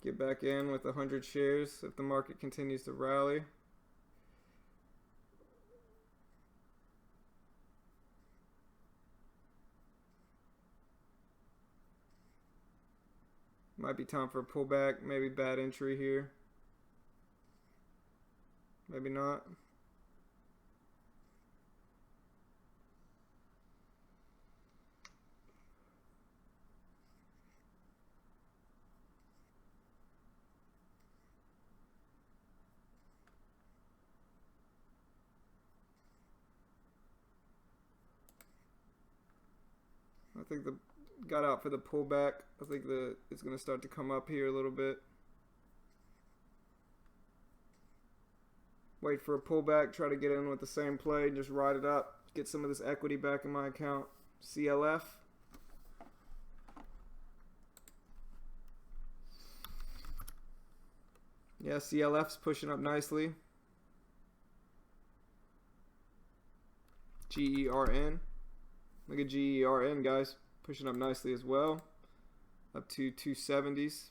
Get back in with 100 shares if the market continues to rally. Might be time for a pullback, maybe bad entry here. Maybe not. I think the got out for the pullback. I think it's going to start to come up here a little bit. Wait for a pullback, try to get in with the same play, just ride it up, get some of this equity back in my account. CLF. Yeah, CLF's pushing up nicely. GERN. Look at GERN, guys. Pushing up nicely as well. Up to 270s.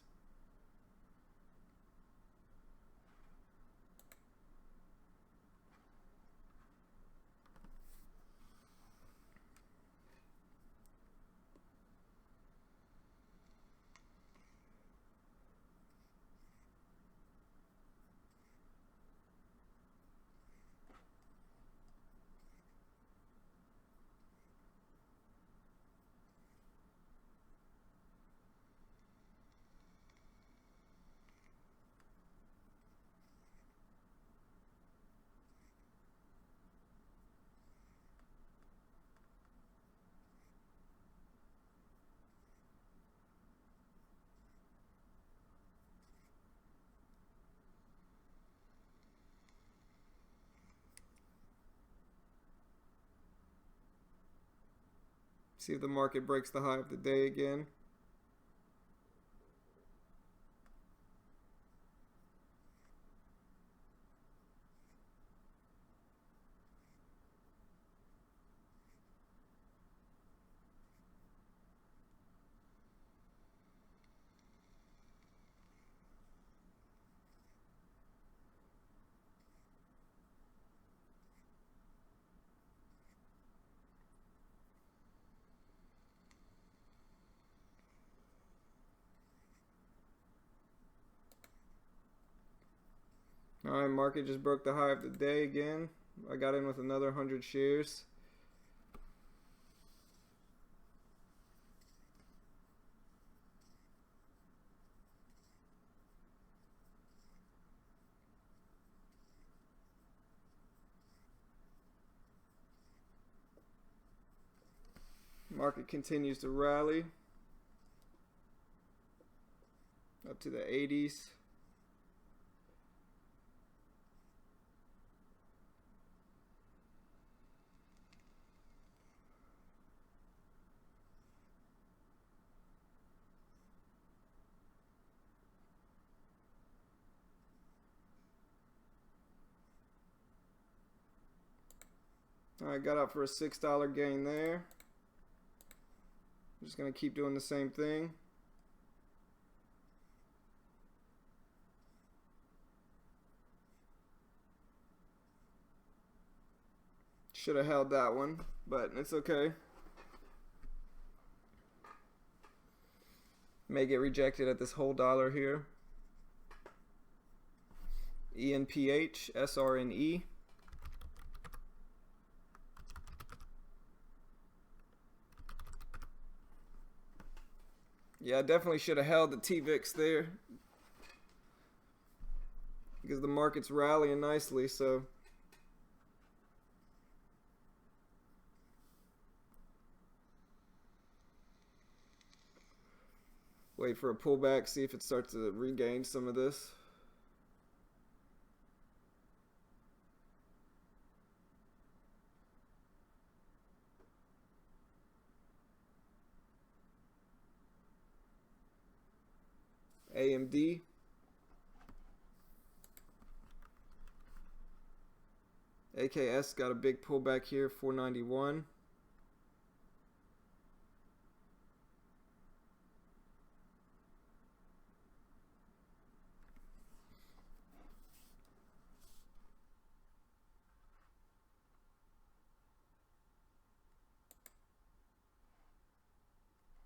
See if the market breaks the high of the day again. All right, market just broke the high of the day again. I got in with another 100 shares. Market continues to rally up to the 80s. I got out for a $6 gain there. I'm just going to keep doing the same thing. Should have held that one, but it's okay. May get rejected at this whole dollar here. ENPH, SRNE. Yeah, I definitely should have held the TVIX there because the market's rallying nicely, so wait for a pullback, see if it starts to regain some of this. AMD. AKS got a big pullback here, 491.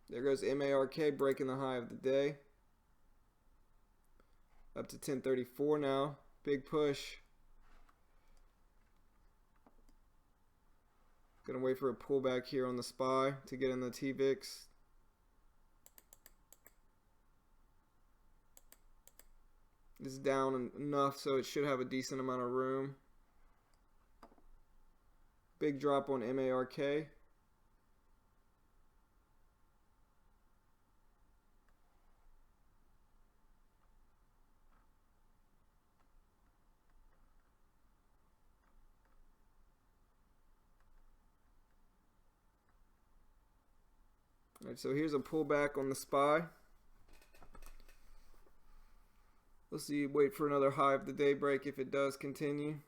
There goes MARK breaking the high of the day. Up to 1034 now. Big push. Gonna wait for a pullback here on the SPY to get in the TVIX. It's down enough so it should have a decent amount of room. Big drop on MARK. Alright, so here's a pullback on the SPY. Let's see, wait for another high of the day break if it does continue.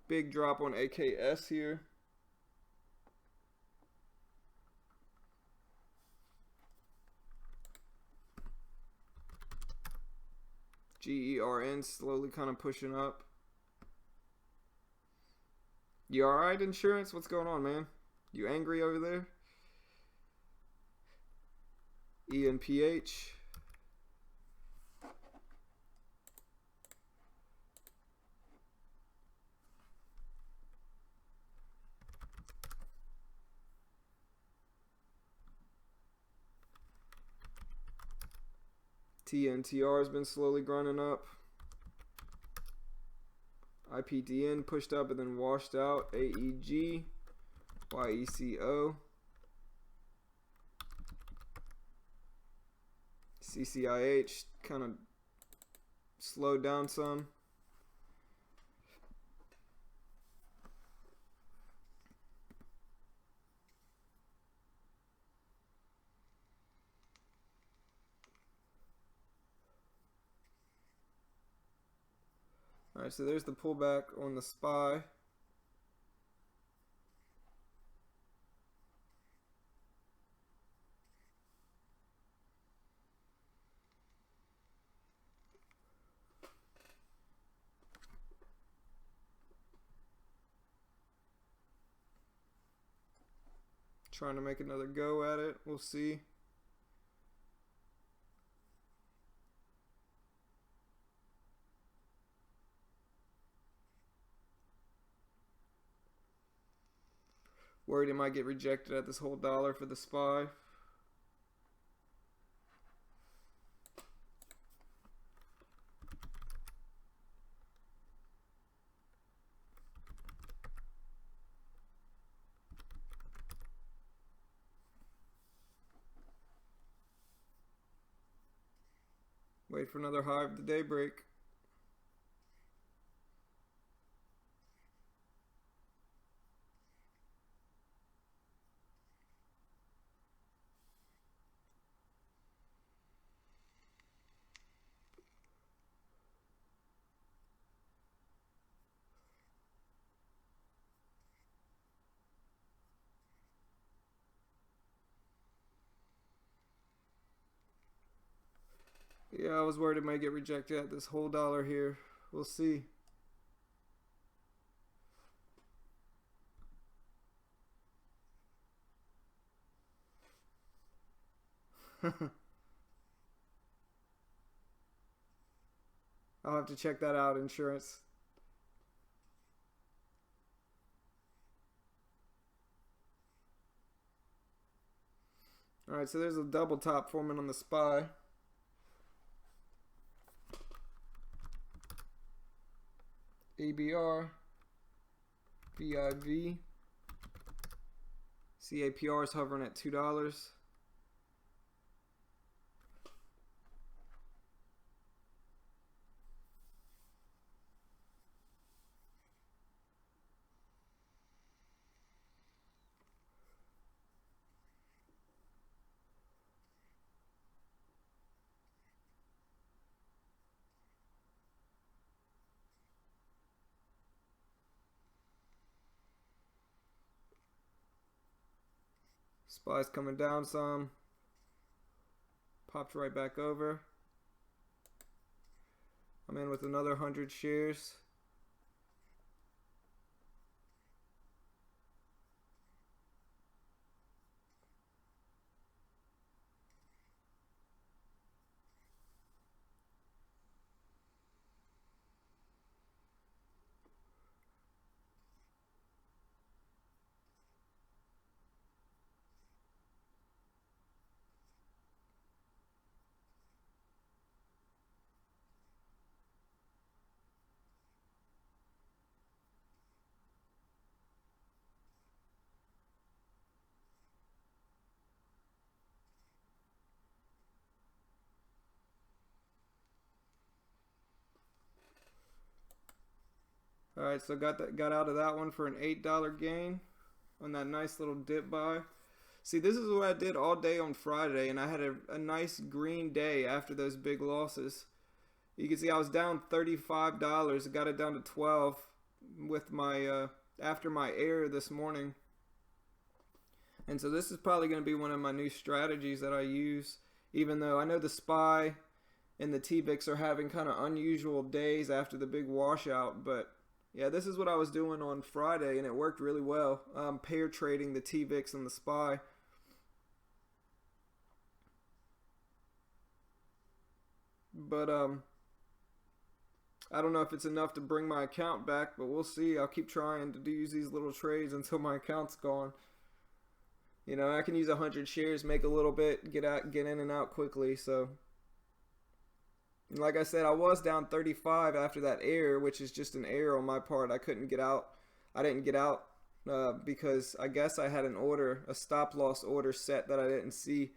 Big drop on AKS here. GERN slowly kind of pushing up. You alright, insurance? What's going on, man? You angry over there? ENPH. TNTR has been slowly grinding up. IPDN pushed up and then washed out. AEG, YECO, CCIH kind of slowed down some. Alright, so there's the pullback on the SPY. Trying to make another go at it. We'll see. Worried it might get rejected at this whole dollar for the SPY. Wait for another high of the day break. Yeah, I was worried it might get rejected at this whole dollar here. We'll see. I'll have to check that out, insurance. Alright, so there's a double top forming on the SPY. ABR, VIV, CAPR is hovering at $2. SPY's coming down some. Popped right back over. I'm in with another 100 shares. All right, so got out of that one for an $8 gain on that nice little dip buy. See, this is what I did all day on Friday, and I had a nice green day after those big losses. You can see I was down $35. I got it down to 12 with my after my error this morning. And so this is probably going to be one of my new strategies that I use, even though I know the SPY and the TVIX are having kind of unusual days after the big washout, but yeah, this is what I was doing on Friday, and it worked really well. Pair trading the TVIX and the SPY. But I don't know if it's enough to bring my account back, but we'll see. I'll keep trying to use these little trades until my account's gone. You know, I can use 100 shares, make a little bit, get in and out quickly. So, like I said, I was down 35 after that error, which is just an error on my part. I couldn't get out. I didn't get out because I guess I had a stop loss order set that I didn't see,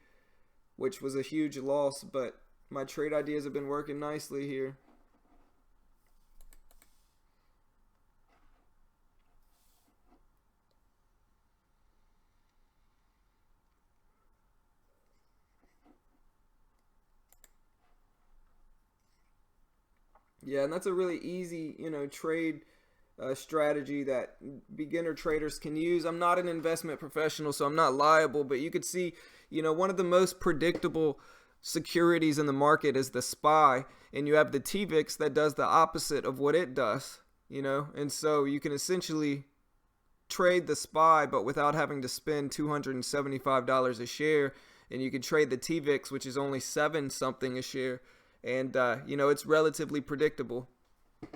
which was a huge loss. But my trade ideas have been working nicely here. Yeah, and that's a really easy, trade strategy that beginner traders can use. I'm not an investment professional, so I'm not liable, but you could see, one of the most predictable securities in the market is the SPY, and you have the TVIX that does the opposite of what it does, and so you can essentially trade the SPY, but without having to spend $275 a share. And you can trade the TVIX, which is only 7 something a share. And, it's relatively predictable.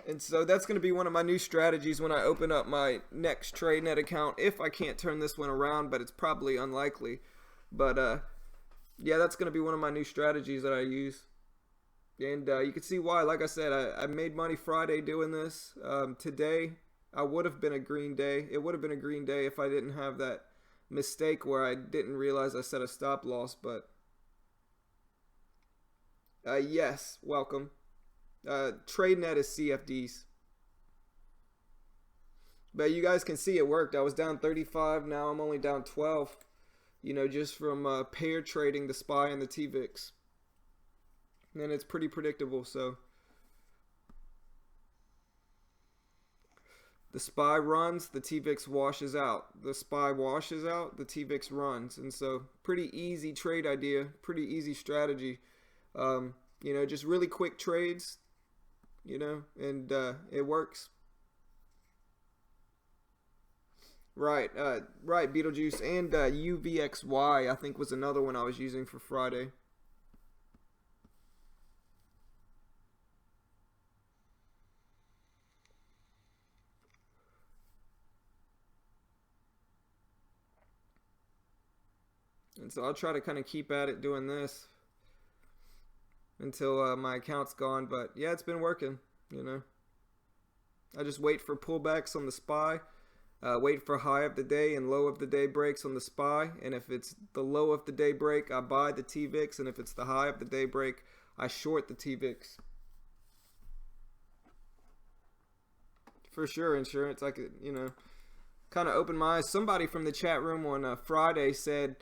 And so that's going to be one of my new strategies when I open up my next TradeNet account, if I can't turn this one around, but it's probably unlikely. But, that's going to be one of my new strategies that I use. And you can see why. Like I said, I made money Friday doing this. Today, I would have been a green day. It would have been a green day if I didn't have that mistake where I didn't realize I set a stop loss. But, yes, welcome. TradeNet is CFDs. But you guys can see it worked. I was down 35. Now I'm only down 12. Just from pair trading the SPY and the TVIX. And it's pretty predictable. So the SPY runs, the TVIX washes out. The SPY washes out, the TVIX runs. And so pretty easy trade idea, pretty easy strategy. Just really quick trades. And it works. Right, Beetlejuice, and UVXY I think was another one I was using for Friday. And so I'll try to kind of keep at it doing this until my account's gone. But yeah, it's been working, I just wait for pullbacks on the SPY, wait for high of the day and low of the day breaks on the SPY. And if it's the low of the day break, I buy the TVIX. And if it's the high of the day break, I short the TVIX. For sure, insurance. I could, kind of open my eyes. Somebody from the chat room on Friday said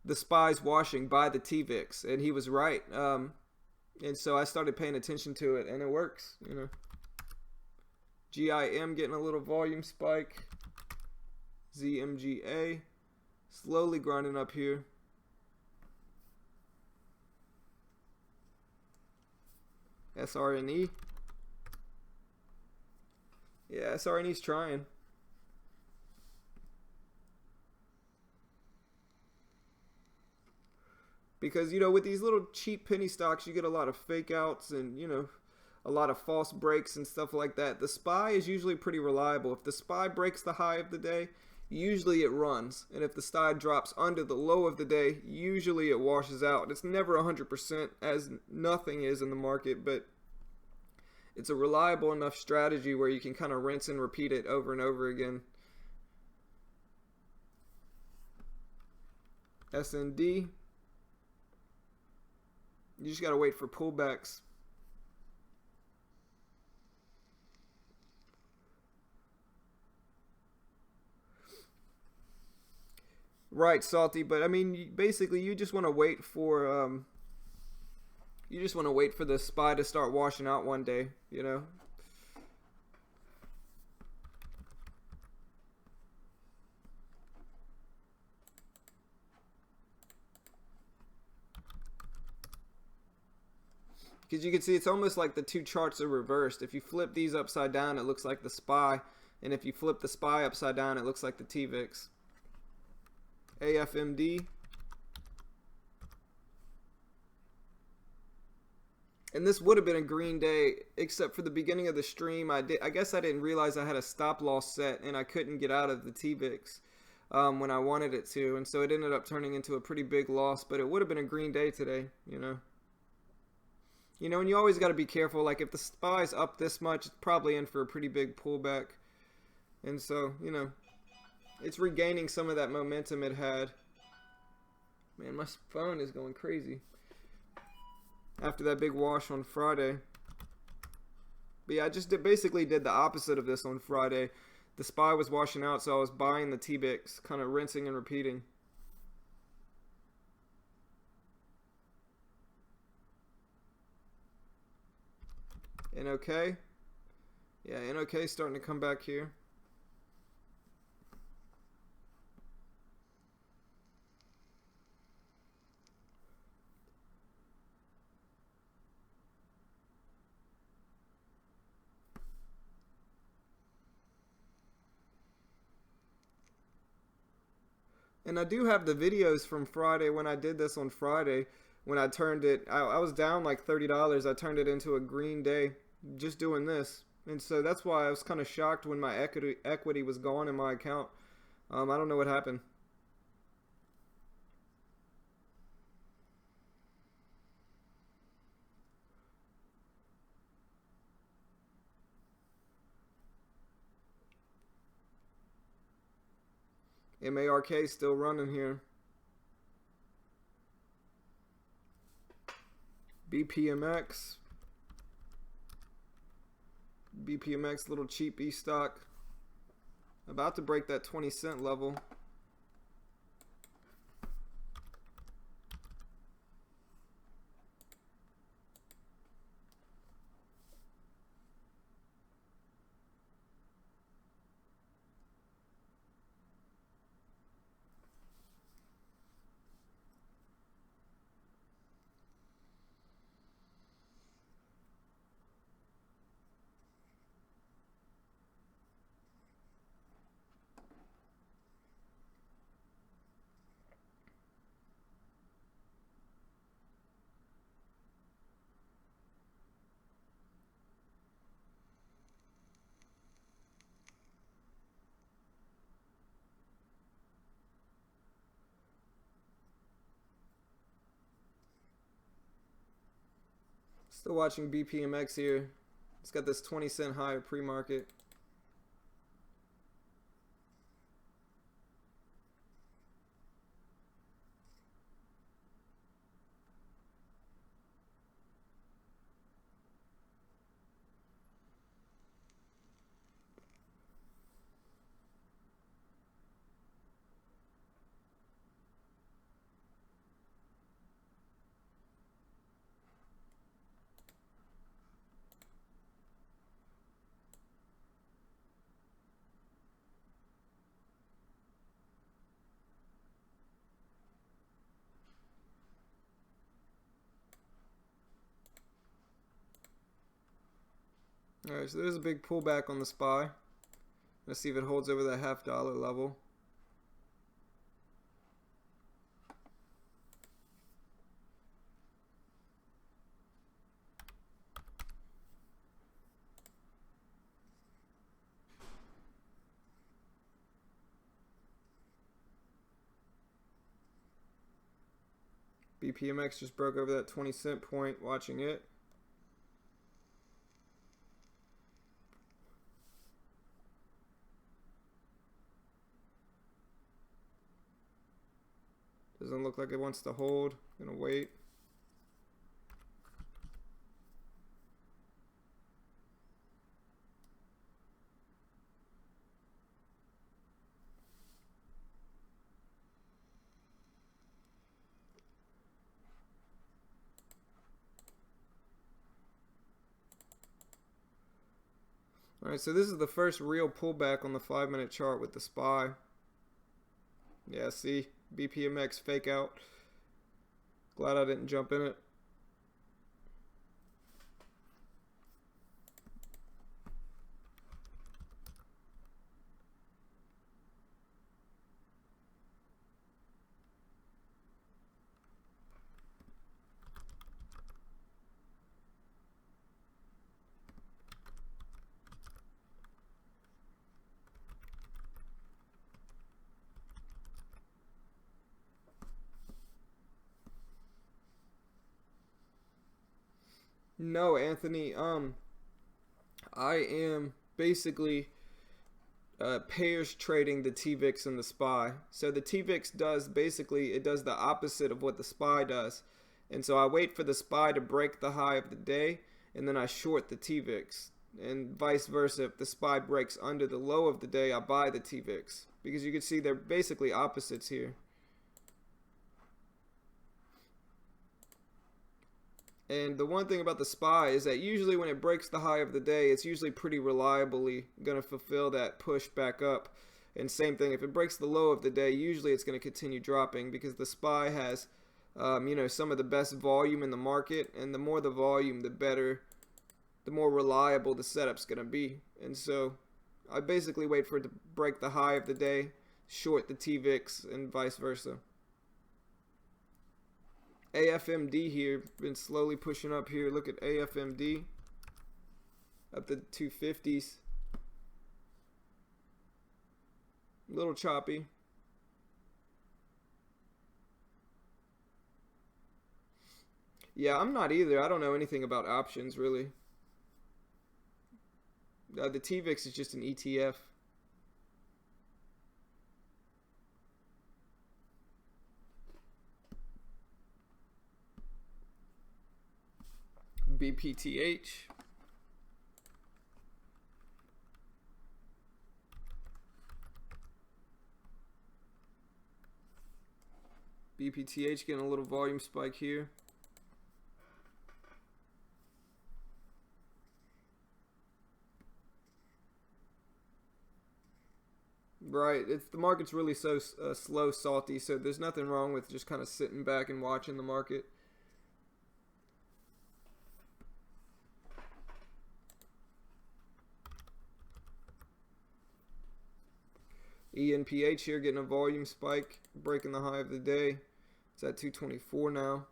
the SPY's washing, buy the TVIX. And he was right. And so I started paying attention to it, and it works, GIM getting a little volume spike. ZMGA slowly grinding up here. SRNE. Yeah, SRNE's trying. Because, with these little cheap penny stocks, you get a lot of fake outs and, a lot of false breaks and stuff like that. The SPY is usually pretty reliable. If the SPY breaks the high of the day, usually it runs. And if the SPY drops under the low of the day, usually it washes out. It's never 100%, as nothing is in the market, but it's a reliable enough strategy where you can kind of rinse and repeat it over and over again. SND. You just got to wait for pullbacks. Right, Salty, but I mean, basically you just want to wait for the SPY to start washing out one day, Because you can see it's almost like the two charts are reversed. If you flip these upside down, it looks like the SPY. And if you flip the SPY upside down, it looks like the TVIX. AFMD. And this would have been a green day, except for the beginning of the stream. I guess I didn't realize I had a stop loss set, and I couldn't get out of the TVIX when I wanted it to. And so it ended up turning into a pretty big loss. But it would have been a green day today, and you always got to be careful. Like, if the SPY's up this much, it's probably in for a pretty big pullback. And so, it's regaining some of that momentum it had. Man, my phone is going crazy after that big wash on Friday. But yeah, I just basically did the opposite of this on Friday. The SPY was washing out, so I was buying the TVIX, kind of rinsing and repeating. NOK. Yeah, NOK starting to come back here. And I do have the videos from Friday when I did this on Friday. When I turned it, I was down like $30. I turned it into a green day just doing this. And so that's why I was kind of shocked when my equity was gone in my account. I don't know what happened. MARK still running here. BPMX. BPMX, little cheap E stock. About to break that 20-cent level. Still watching BPMX here. It's got this 20-cent high pre-market. Alright, so there's a big pullback on the SPY. Let's see if it holds over that $half level. BPMX just broke over that 20-cent point, watching it. Doesn't look like it wants to hold. Gonna wait. Alright, so this is the first real pullback on the 5-minute chart with the SPY. Yeah, see? BPMX fake out. Glad I didn't jump in it. No, Anthony. I am basically pairs trading the TVIX and the SPY. So the TVIX does basically, it does the opposite of what the SPY does. And so I wait for the SPY to break the high of the day, and then I short the TVIX. And vice versa, if the SPY breaks under the low of the day, I buy the TVIX. Because you can see they're basically opposites here. And the one thing about the SPY is that usually when it breaks the high of the day, it's usually pretty reliably going to fulfill that push back up. And same thing, if it breaks the low of the day, usually it's going to continue dropping because the SPY has, some of the best volume in the market. And the more the volume, the better, the more reliable the setup's going to be. And so I basically wait for it to break the high of the day, short the TVIX and vice versa. AFMD here, been slowly pushing up here. Look at AFMD up to 250s. A little choppy. Yeah, I'm not either. I don't know anything about options really. The TVIX is just an ETF. BPTH. BPTH getting a little volume spike here. Right, the market's really so slow, salty, so there's nothing wrong with just kind of sitting back and watching the market. ENPH here getting a volume spike, breaking the high of the day. It's at 224 now.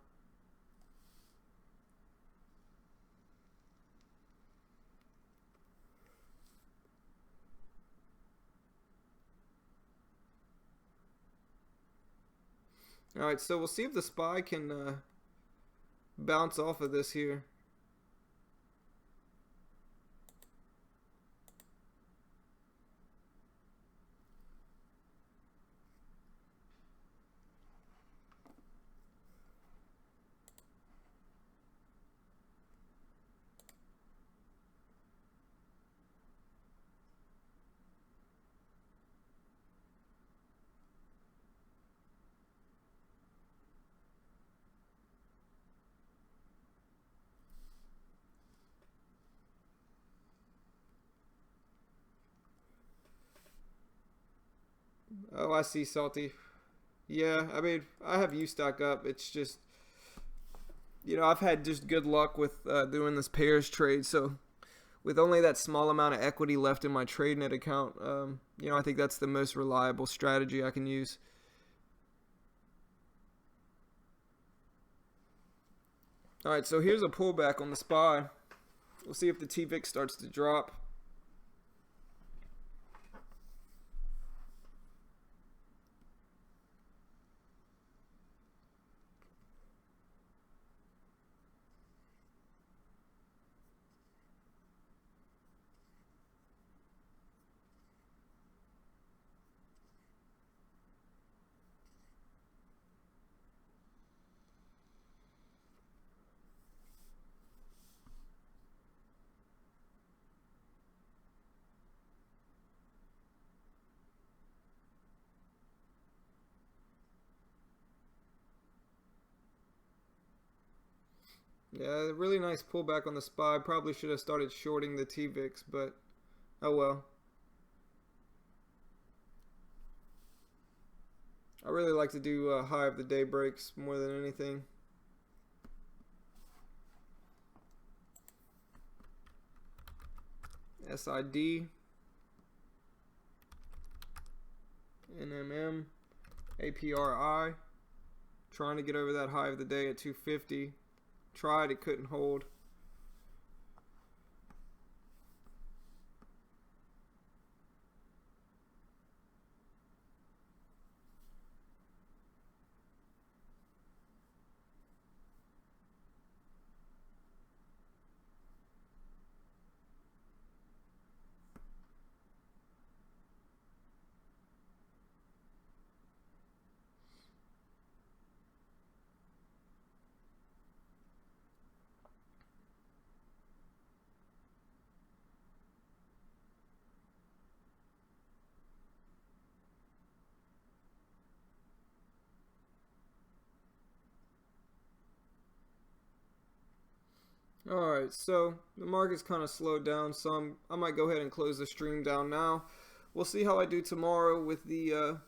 Alright, so we'll see if the SPY can bounce off of this here. Oh, I see, salty. Yeah, I mean, I have U stock up. It's just, you know, I've had just good luck with doing this pairs trade. So with only that small amount of equity left in my TradeNet account, you know, I think that's the most reliable strategy I can use. All right, so here's a pullback on the SPY. We'll see if the TVIX starts to drop. Yeah, really nice pullback on the SPY. Probably should have started shorting the TVIX, but oh well. I really like to do high of the day breaks more than anything. SID, NMM, APRI. Trying to get over that high of the day at 250. Tried, it couldn't hold. Alright, so the market's kind of slowed down some. I might go ahead and close the stream down now. We'll see how I do tomorrow with the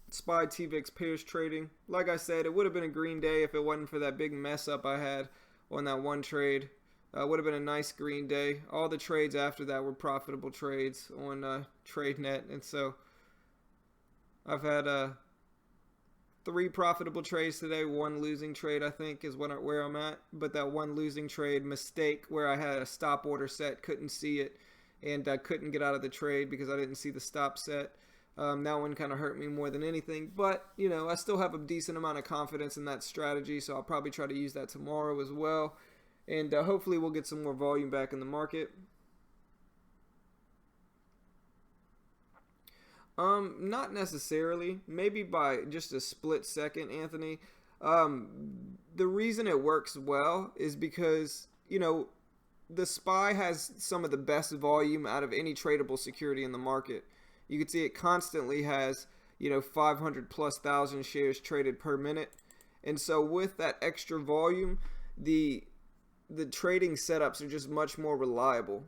SPY TVIX pairs trading. Like I said, it would have been a green day if it wasn't for that big mess up I had on that one trade. Would have been a nice green day. All the trades after that were profitable trades on TradeNet, and so I've had 3 profitable trades today. 1 losing trade, I think, is where I'm at. But that 1 losing trade mistake where I had a stop order set, couldn't see it, and I couldn't get out of the trade because I didn't see the stop set. That one kind of hurt me more than anything. But, I still have a decent amount of confidence in that strategy, so I'll probably try to use that tomorrow as well. And hopefully we'll get some more volume back in the market. Not necessarily. Maybe by just a split second, Anthony. The reason it works well is because, the SPY has some of the best volume out of any tradable security in the market. You can see it constantly has, 500 plus thousand shares traded per minute. And so with that extra volume, the trading setups are just much more reliable.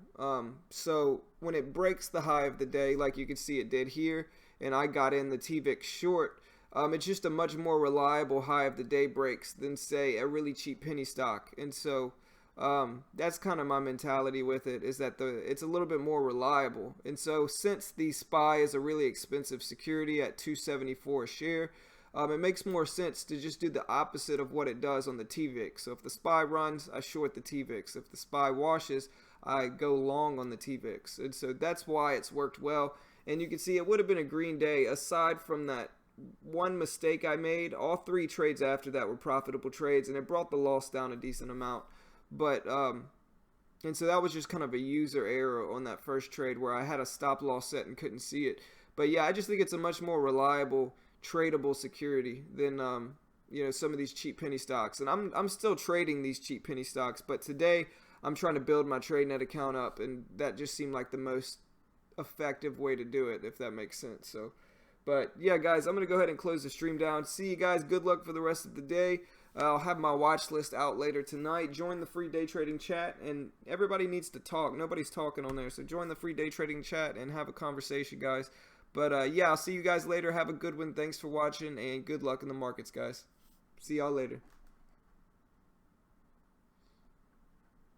So when it breaks the high of the day, like you can see it did here, and I got in the TVIX short, it's just a much more reliable high of the day breaks than, say, a really cheap penny stock. And so that's kind of my mentality with it, is that it's a little bit more reliable. And so since the SPY is a really expensive security at $274 a share, it makes more sense to just do the opposite of what it does on the TVIX. So if the SPY runs, I short the TVIX. If the SPY washes, I go long on the TVIX. And so that's why it's worked well. And you can see it would have been a green day aside from that one mistake I made. All 3 trades after that were profitable trades, and it brought the loss down a decent amount. But and so that was just kind of a user error on that first trade where I had a stop loss set and couldn't see it. But yeah, I just think it's a much more reliable tradable security than some of these cheap penny stocks. And I'm still trading these cheap penny stocks, but today I'm trying to build my TradeNet account up, and that just seemed like the most effective way to do it, if that makes sense. So, but yeah, guys, I'm gonna go ahead and close the stream down. See you guys. Good luck for the rest of the day. I'll have my watch list out later tonight. Join the free day trading chat, and everybody needs to talk. Nobody's talking on there, so join the free day trading chat and have a conversation, guys. But yeah, I'll see you guys later. Have a good one. Thanks for watching, and good luck in the markets, guys. See y'all later.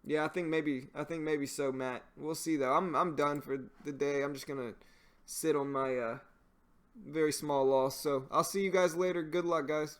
Yeah, I think maybe so, Matt. We'll see though. I'm done for the day. I'm just gonna sit on my very small loss. So I'll see you guys later. Good luck, guys.